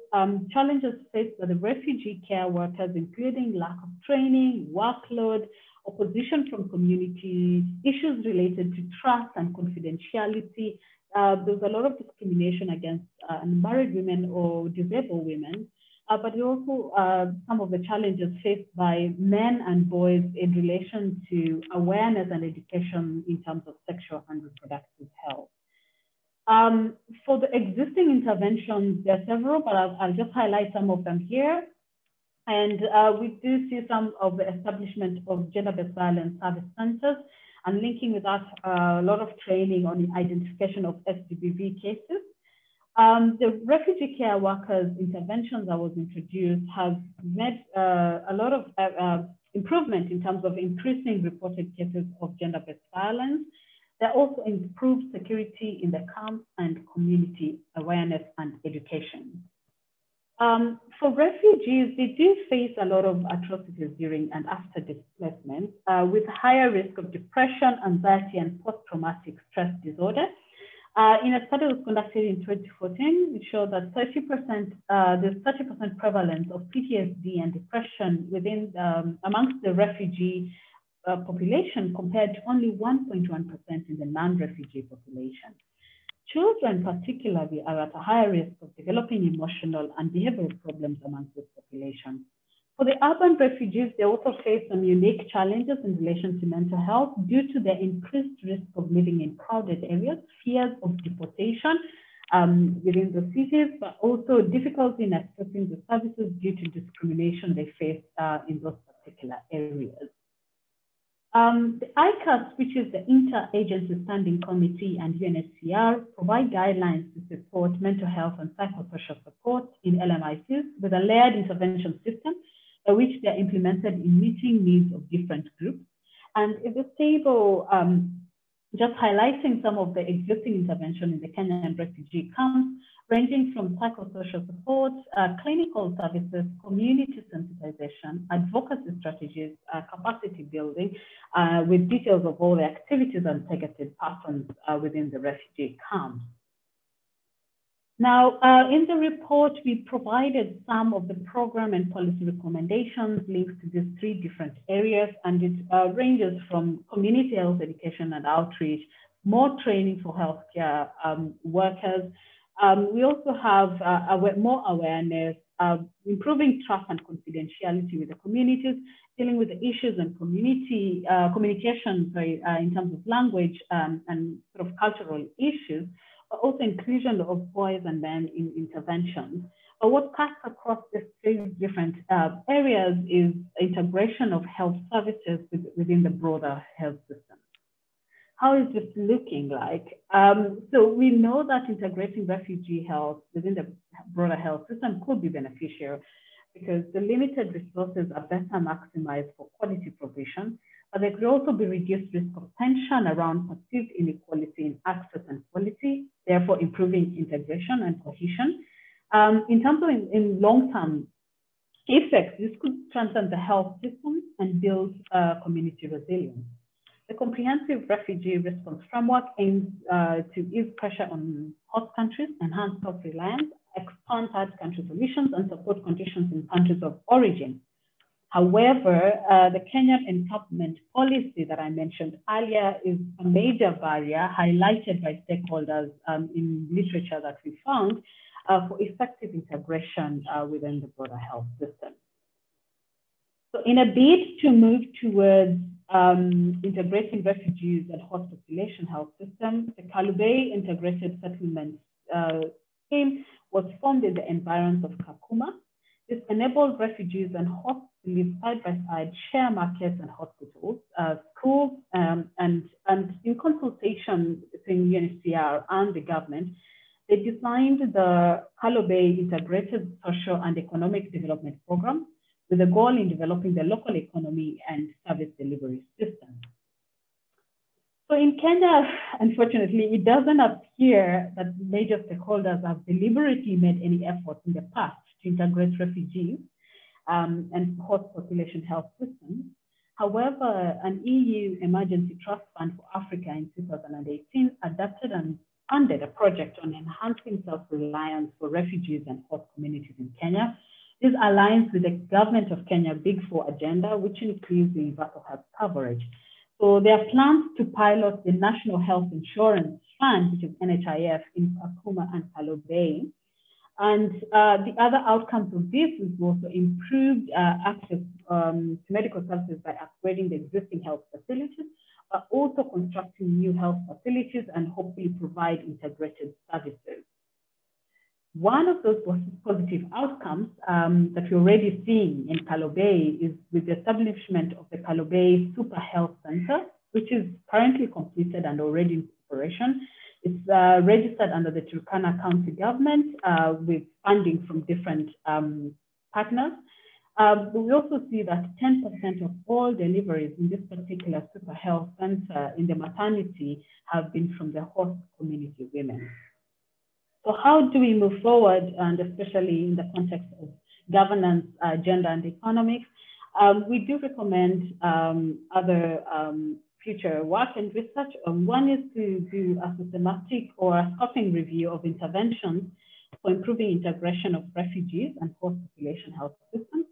challenges faced by the refugee care workers, including lack of training, workload, opposition from community, issues related to trust and confidentiality. There's a lot of discrimination against unmarried women or disabled women, but also some of the challenges faced by men and boys in relation to awareness and education in terms of sexual and reproductive health. For the existing interventions, there are several, but I'll just highlight some of them here. And we do see some of the establishment of gender-based violence service centers, and linking with that a lot of training on the identification of SDBV cases. The refugee care workers interventions that was introduced have made a lot of improvement in terms of increasing reported cases of gender-based violence. They also improved security in the camps and community awareness and education. For refugees, they do face a lot of atrocities during and after displacement, with higher risk of depression, anxiety, and post-traumatic stress disorder. In a study that was conducted in 2014, it showed that there's 30% prevalence of PTSD and depression within amongst the refugee population, compared to only 1.1% in the non-refugee population. Children particularly are at a higher risk of developing emotional and behavioral problems amongst this population. For the urban refugees, they also face some unique challenges in relation to mental health due to their increased risk of living in crowded areas, fears of deportation, within the cities, but also difficulty in accessing the services due to discrimination they face in those particular areas. The ICAS, which is the Interagency Standing Committee, and UNHCR provide guidelines to support mental health and psychosocial support in LMICs with a layered intervention system by which they're implemented in meeting needs of different groups. And in this table, just highlighting some of the existing intervention in the Kenyan refugee camps, ranging from psychosocial support, clinical services, community sensitization, advocacy strategies, capacity building, with details of all the activities and targeted persons within the refugee camps. Now, in the report, we provided some of the program and policy recommendations linked to these three different areas, and it ranges from community health education and outreach, more training for healthcare workers. We also have more awareness, improving trust and confidentiality with the communities, dealing with the issues and community communication in terms of language and sort of cultural issues, but also inclusion of boys and men in interventions. But what cuts across these three different areas is integration of health services within the broader health system. How is this looking like? So we know that integrating refugee health within the broader health system could be beneficial because the limited resources are better maximized for quality provision, but there could also be reduced risk of tension around perceived inequality in access and quality, therefore improving integration and cohesion. In terms of in long-term effects, this could strengthen the health system and build community resilience. The comprehensive refugee response framework aims to ease pressure on host countries, enhance self-reliance, expand third country solutions, and support conditions in countries of origin. However, the Kenyan encampment policy that I mentioned earlier is a major barrier highlighted by stakeholders in literature that we found for effective integration within the broader health system. So in a bid to move towards integrating refugees and host population health system, the Kalobeyei Integrated Settlement Scheme was formed in the environs of Kakuma. This enabled refugees and hosts to live side by side, share markets and hospitals, schools, and in consultation between UNHCR and the government, they designed the Kalobeyei Integrated Social and Economic Development Program with a goal in developing the local economy and service delivery system. So in Kenya, unfortunately, it doesn't appear that major stakeholders have deliberately made any efforts in the past to integrate refugees and host population health systems. However, an EU Emergency Trust Fund for Africa in 2018 adopted and funded a project on enhancing self-reliance for refugees and host communities in Kenya. This aligns with the government of Kenya Big Four agenda, which includes universal health coverage. So there are plans to pilot the National Health Insurance Fund, which is NHIF, in Kakuma and Kalobeyei. And the other outcomes of this is also improved access to medical services by upgrading the existing health facilities, but also constructing new health facilities and hopefully provide integrated services. One of those positive outcomes that we're already seeing in Kalobeyei is with the establishment of the Kalobeyei Super Health Center, which is currently completed and already in operation. It's registered under the Turkana County government with funding from different partners. We also see that 10% of all deliveries in this particular Super Health Center in the maternity have been from the host community women. So how do we move forward, and especially in the context of governance, gender, and economics? We do recommend other future work and research. One is to do a systematic or a scoping review of interventions for improving integration of refugees and host population health systems.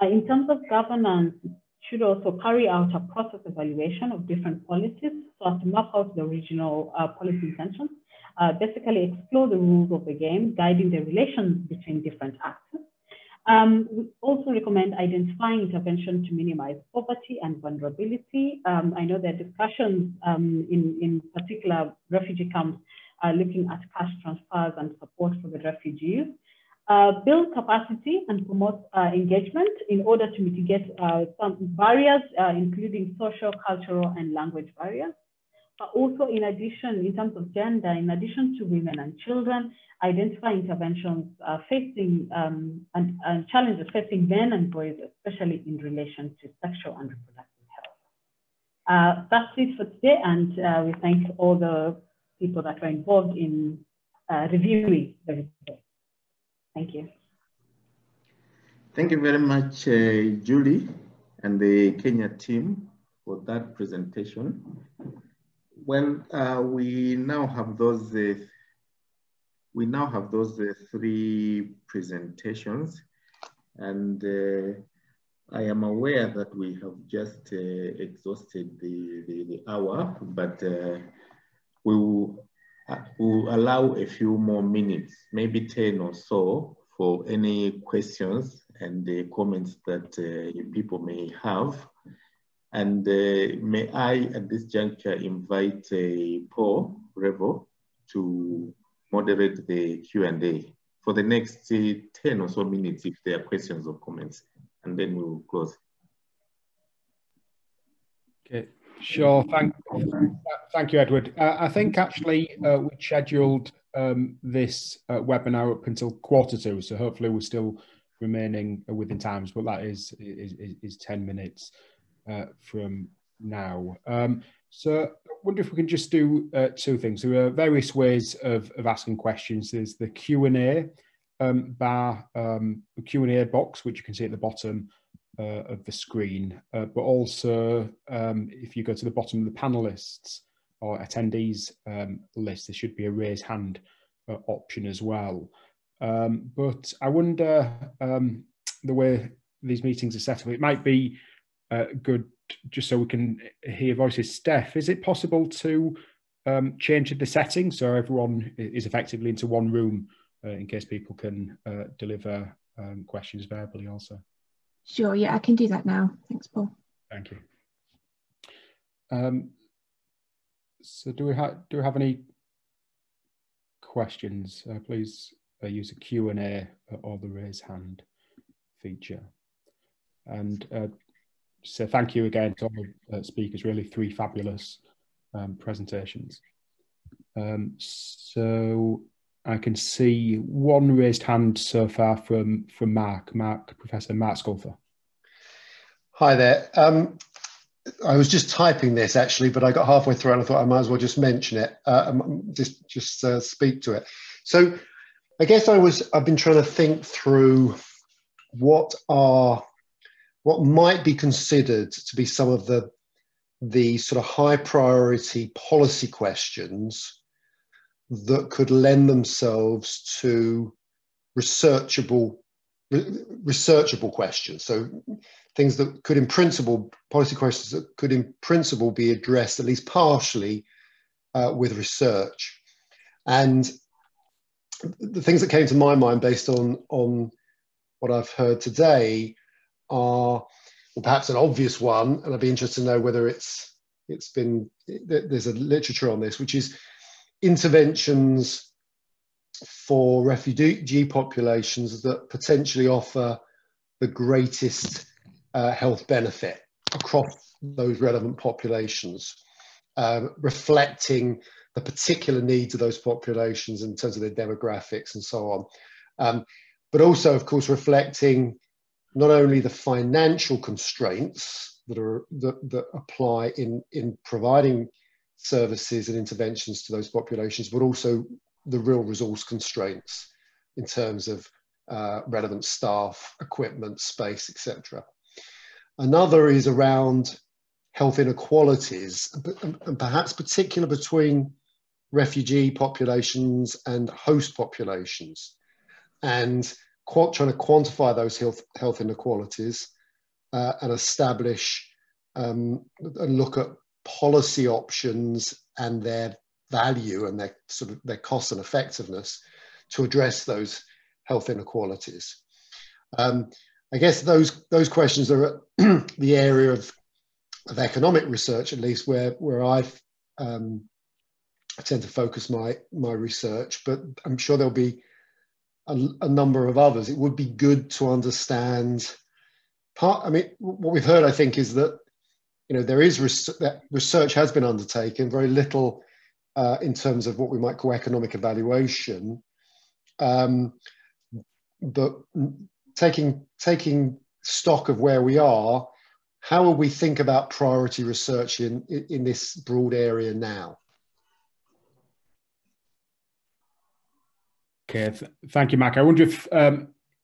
In terms of governance, it should also carry out a process evaluation of different policies so as to map out the original policy intentions. Basically explore the rules of the game, guiding the relations between different actors. We also recommend identifying intervention to minimize poverty and vulnerability. I know there are discussions in particular refugee camps looking at cash transfers and support for the refugees. Build capacity and promote engagement in order to mitigate some barriers, including social, cultural, and language barriers. But also, in addition, in terms of gender, in addition to women and children, identify interventions facing and challenges facing men and boys, especially in relation to sexual and reproductive health. That's it for today, and we thank all the people that were involved in reviewing the report. Thank you. Thank you very much, Julie and the Kenya team for that presentation. Well, we now have those three presentations, and I am aware that we have just exhausted the hour, but we will allow a few more minutes, maybe 10 or so, for any questions and the comments that people may have. And may I, at this juncture, invite Paul Revo to moderate the Q&A for the next 10 or so minutes if there are questions or comments, and then we will close. Okay, sure. Thank you, Edward. I think actually we scheduled this webinar up until 1:45, so hopefully we're still remaining within times, but that is 10 minutes from now. So I wonder if we can just do two things. There are various ways of asking questions. There's the Q&A bar, Q&A box, which you can see at the bottom of the screen, but also if you go to the bottom of the panelists or attendees list, there should be a raise hand option as well. But I wonder, the way these meetings are set up, it might be good just so we can hear voices. Steph, is it possible to change the settings so everyone is effectively into one room in case people can deliver questions verbally also? Sure, yeah, I can do that now. Thanks, Paul. Thank you. So do we have any questions? Please use the Q&A or the raise hand feature. And so thank you again to all the speakers, really 3 fabulous presentations. So I can see one raised hand so far from Professor Mark Sculfer. Hi there. I was just typing this actually, but I got halfway through and I thought I might as well just mention it, just speak to it. So I guess I've been trying to think through what might be considered to be some of the sort of high priority policy questions that could lend themselves to researchable questions. So things that could in principle, policy questions that could in principle be addressed at least partially with research. And the things that came to my mind based on what I've heard today are, well, perhaps an obvious one, and I'd be interested to know whether there's a literature on this, which is interventions for refugee populations that potentially offer the greatest health benefit across those relevant populations, reflecting the particular needs of those populations in terms of their demographics and so on. But also, of course, reflecting not only the financial constraints that apply in providing services and interventions to those populations, but also the real resource constraints in terms of relevant staff, equipment, space, etc. Another is around health inequalities, and perhaps particular between refugee populations and host populations, and trying to quantify those health inequalities and establish and look at policy options and their value and their cost and effectiveness to address those health inequalities. I guess those questions are the area of economic research, at least where I've tend to focus my research, but I'm sure there'll be a number of others. It would be good to understand I mean, what we've heard, I think, is that, you know, there is that research has been undertaken, very little in terms of what we might call economic evaluation. But taking stock of where we are, how will we think about priority research in this broad area now? Okay, thank you, Mark. I wonder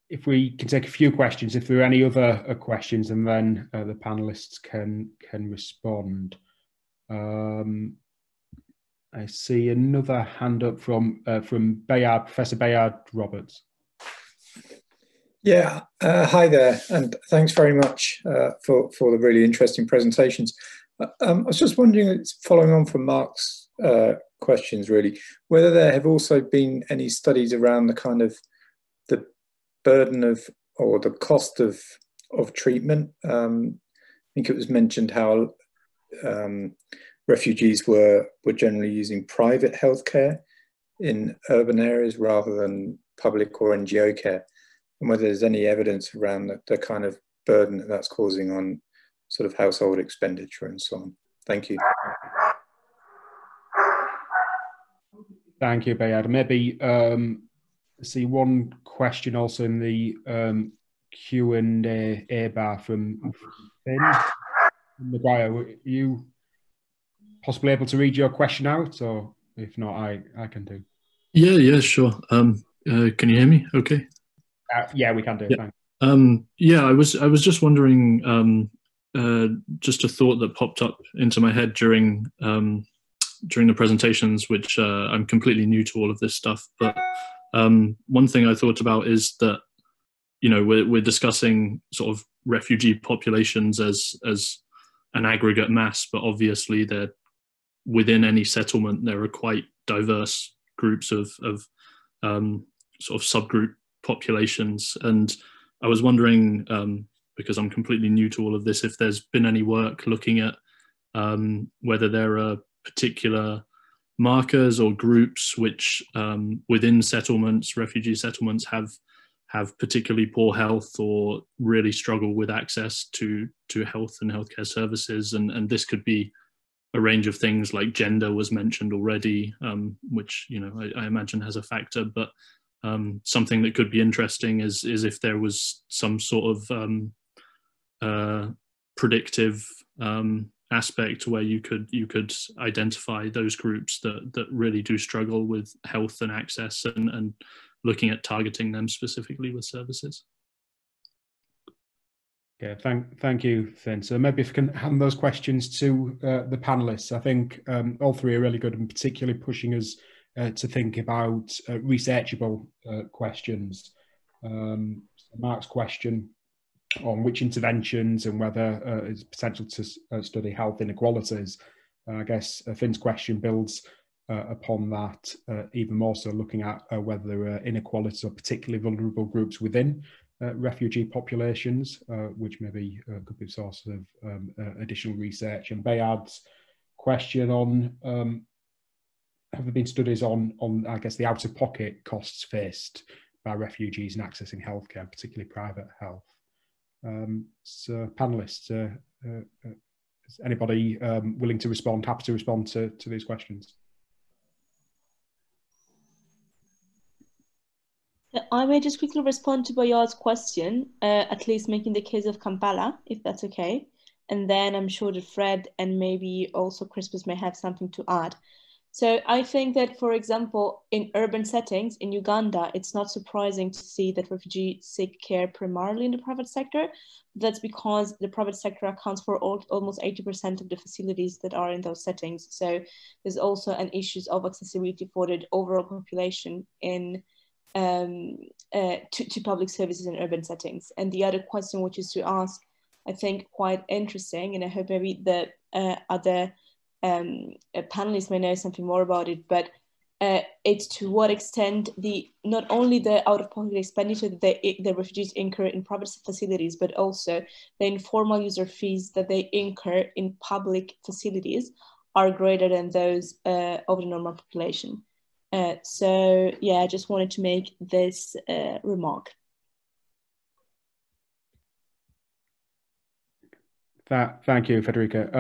if we can take a few questions, if there are any other questions, and then the panelists can respond. I see another hand up from Bayard, Professor Bayard Roberts. Yeah, hi there, and thanks very much for the really interesting presentations. I was just wondering, following on from Mark's questions, really, whether there have also been any studies around the kind of the burden of, or the cost of treatment. I think it was mentioned how refugees were generally using private healthcare in urban areas rather than public or NGO care, and whether there's any evidence around the kind of burden that that's causing on sort of household expenditure and so on. Thank you. Thank you, Bayard. Maybe see one question also in the Q&A bar from Finn McGuire. Are you possibly able to read your question out, or if not, I can do? Yeah, sure. Can you hear me? Okay. Yeah, we can do. Yeah. Thanks. Yeah, I was just wondering. Just a thought that popped up into my head during the presentations, which I'm completely new to all of this stuff. But one thing I thought about is that, you know, we're discussing sort of refugee populations as an aggregate mass, but obviously they're within any settlement there are quite diverse groups of sort of subgroup populations. And I was wondering, because I'm completely new to all of this, if there's been any work looking at whether there are particular markers or groups which within settlements, refugee settlements, have particularly poor health or really struggle with access to health and healthcare services. And this could be a range of things, like gender was mentioned already, which, you know, I imagine has a factor. But something that could be interesting is if there was some sort of predictive aspect where you could identify those groups that really do struggle with health and access, and looking at targeting them specifically with services. Yeah, thank you, Finn. So maybe if we can hand those questions to the panelists. I think all three are really good, and particularly pushing us to think about researchable questions. So Mark's question on which interventions and whether it's potential to study health inequalities. I guess Finn's question builds upon that, even more so, looking at whether there are inequalities or particularly vulnerable groups within refugee populations, which maybe could be a source of additional research. And Bayard's question on have there been studies on I guess the out-of-pocket costs faced by refugees in accessing healthcare, particularly private health. So panelists, is anybody willing to respond, happy to respond to these questions? I may just quickly respond to Bayard's question, at least making the case of Kampala, if that's okay. And then I'm sure that Fred and maybe also Crispus may have something to add. So I think that, for example, in urban settings in Uganda, it's not surprising to see that refugees seek care primarily in the private sector. That's because the private sector accounts for almost 80% of the facilities that are in those settings. So there's also an issue of accessibility for the overall population in to public services in urban settings. And the other question, which is to ask, I think quite interesting, and I hope maybe the other panelists may know something more about it, but it's to what extent not only the out-of-pocket expenditure that the refugees incur in private facilities, but also the informal user fees that they incur in public facilities are greater than those of the normal population. So yeah, I just wanted to make this remark. Thank you, Federica.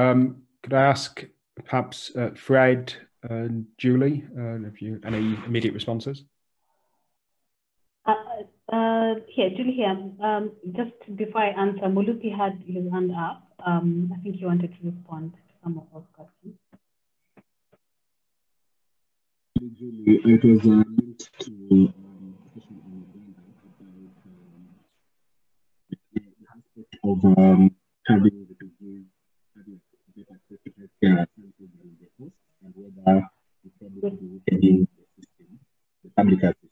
Could I ask perhaps Fred and Julie, if you any immediate responses? Here, Julie here. Just before I answer, Mulupi had his hand up. I think he wanted to respond to some of those questions. Julie, it was linked to the aspect of having refugees having better access to healthcare services than the host, and whether it's probably weakening the system, the public health system.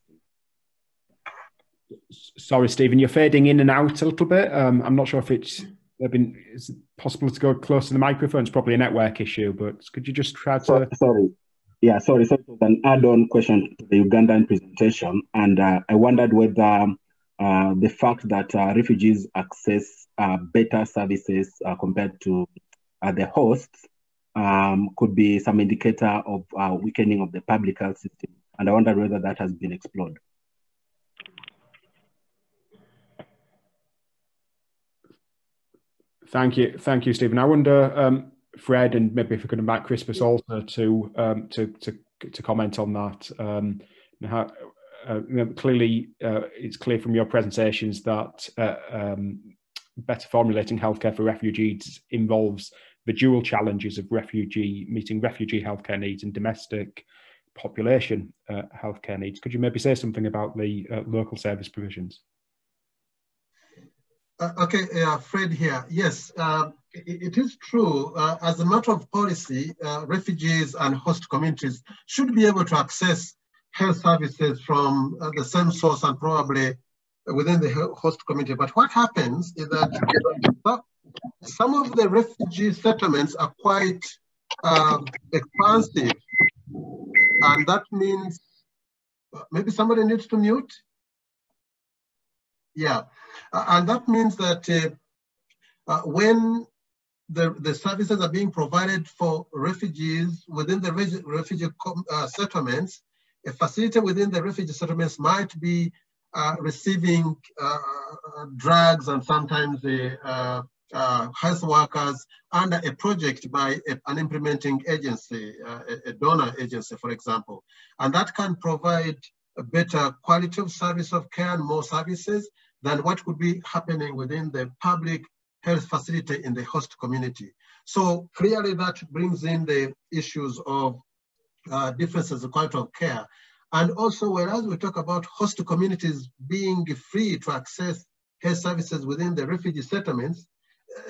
Sorry, Stephen, you're fading in and out a little bit. I'm not sure if is it possible to go close to the microphone? It's probably a network issue, but could you just try to... Sorry. Yeah, sorry. So it was an add-on question to the Ugandan presentation, and I wondered whether the fact that refugees access better services compared to the hosts could be some indicator of weakening of the public health system, and I wondered whether that has been explored. Thank you, Stephen. I wonder, Fred, and maybe if we could invite Crispus also to comment on that. Clearly, it's clear from your presentations that better formulating healthcare for refugees involves the dual challenges of meeting refugee healthcare needs and domestic population healthcare needs. Could you maybe say something about the local service provisions? Okay, Fred here. Yes, it is true. As a matter of policy, refugees and host communities should be able to access health services from the same source and probably within the host community. But what happens is that some of the refugee settlements are quite expansive. And that means, maybe somebody needs to mute? Yeah, and that means that when the services are being provided for refugees within the refugee settlements, a facility within the refugee settlements might be receiving drugs and sometimes health workers under a project by an implementing agency, a donor agency, for example. And that can provide a better quality of service of care and more services than what could be happening within the public health facility in the host community. So clearly that brings in the issues of differences in quality of care. And also, whereas we talk about host communities being free to access health services within the refugee settlements,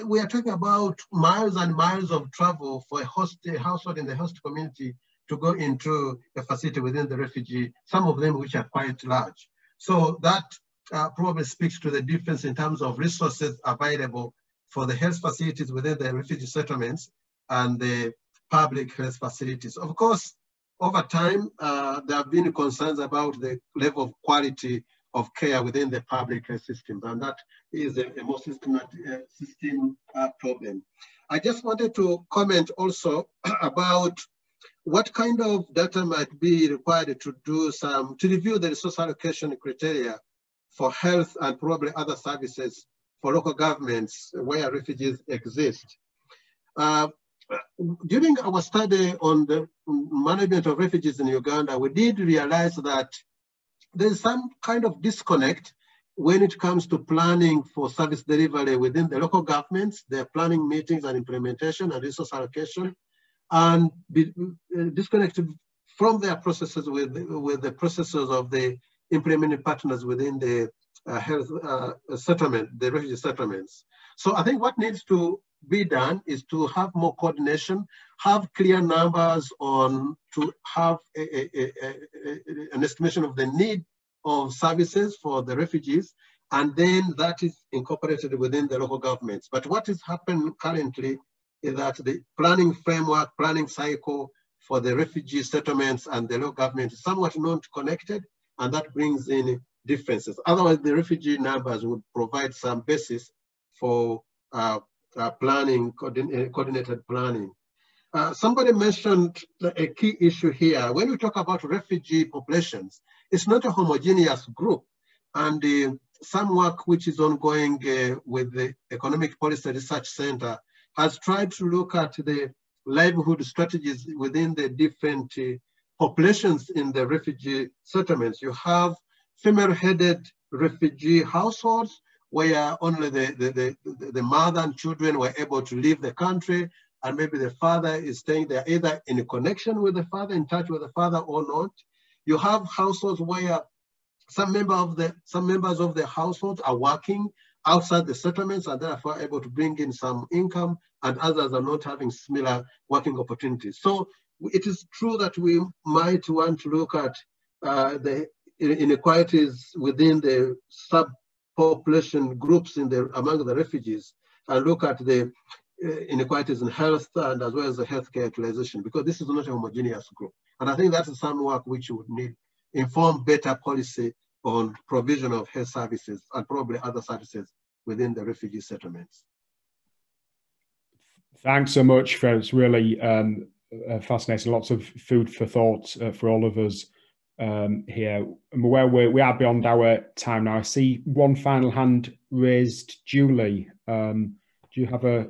we are talking about miles and miles of travel for a household in the host community to go into a facility within the refugee, some of them which are quite large. So that probably speaks to the difference in terms of resources available for the health facilities within the refugee settlements and the public health facilities. Of course, over time, there have been concerns about the level of quality of care within the public health system, and that is a more systematic system problem. I just wanted to comment also about what kind of data might be required to review the resource allocation criteria for health and probably other services for local governments where refugees exist. During our study on the management of refugees in Uganda, we did realize that there's some kind of disconnect when it comes to planning for service delivery within the local governments, their planning meetings and implementation and resource allocation, and disconnected from their processes with the processes of the implementing partners within the health settlement, the refugee settlements. So I think what needs to be done is to have more coordination, have clear numbers to have an estimation of the need of services for the refugees, and then that is incorporated within the local governments. But what is happening currently is that the planning framework, planning cycle for the refugee settlements and the local government is somewhat not connected, and that brings in differences. Otherwise, the refugee numbers would provide some basis for planning, coordinated planning. Somebody mentioned a key issue here. When we talk about refugee populations, it's not a homogeneous group. And some work which is ongoing with the Economic Policy Research Center has tried to look at the livelihood strategies within the different populations in the refugee settlements. You have female-headed refugee households where only the mother and children were able to leave the country, and maybe the father is staying there either in a connection with the father, in touch with the father or not. You have households where some members of the household are working outside the settlements and therefore able to bring in some income, and others are not having similar working opportunities. So it is true that we might want to look at the inequalities within the subpopulation groups among the refugees, and look at the inequalities in health and as well as the healthcare utilization, because this is not a homogeneous group. And I think that is some work which would need inform better policy on provision of health services and probably other services within the refugee settlements. Thanks so much, Fred. It's really fascinating. Lots of food for thought for all of us here. I'm aware we are beyond our time now. I see one final hand raised. Julie, do you have a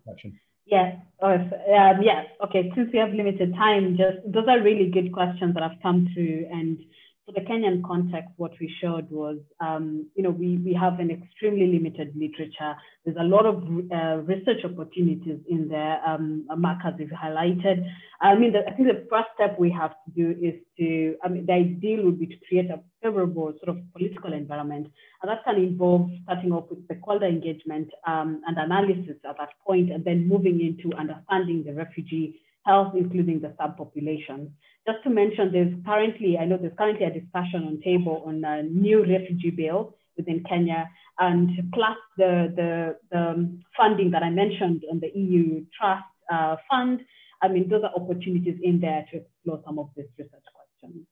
question? Yes. Yes. Okay. Since we have limited time, those are really good questions that have come through. And for the Kenyan context, what we showed was, we have an extremely limited literature. There's a lot of research opportunities in there, markers we've highlighted. I think the first step we have to do is the ideal would be to create a favorable sort of political environment. And that can involve starting off with stakeholder engagement and analysis at that point, and then moving into understanding the refugee health, including the subpopulation. Just to mention, there's currently a discussion on table on a new refugee bill within Kenya, and plus the funding that I mentioned on the EU Trust Fund. Those are opportunities in there to explore some of these research questions.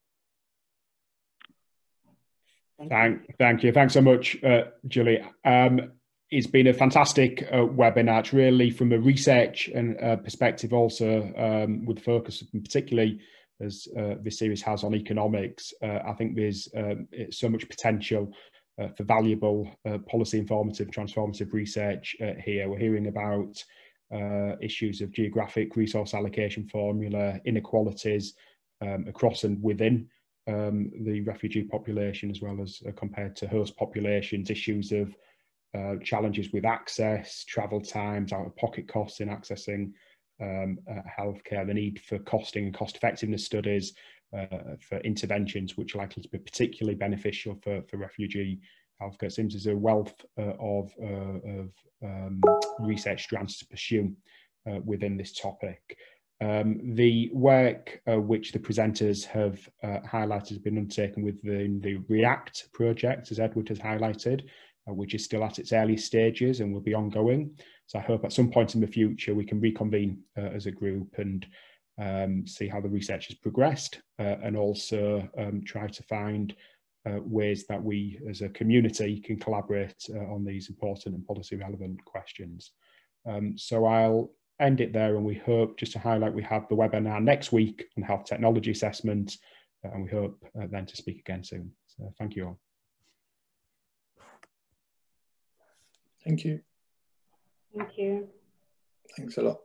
Thank you. Thanks so much, Julie. It's been a fantastic webinar. It's really from a research and perspective also, with focus particularly as this series has on economics. I think there's so much potential for valuable policy informative, transformative research here. We're hearing about issues of geographic resource allocation formula, inequalities across and within the refugee population, as well as compared to host populations, issues of challenges with access, travel times, out-of-pocket costs in accessing healthcare, the need for costing and cost-effectiveness studies for interventions which are likely to be particularly beneficial for refugee healthcare. It seems there's a wealth of research strands to pursue within this topic. The work which the presenters have highlighted has been undertaken within the REACT project, as Edward has highlighted, which is still at its early stages and will be ongoing. So I hope at some point in the future we can reconvene as a group and see how the research has progressed, and also try to find ways that we as a community can collaborate on these important and policy relevant questions. So I'll end it there, and we hope, just to highlight, we have the webinar next week on health technology assessment, and we hope then to speak again soon. So thank you all. Thank you. Thank you. Thanks a lot.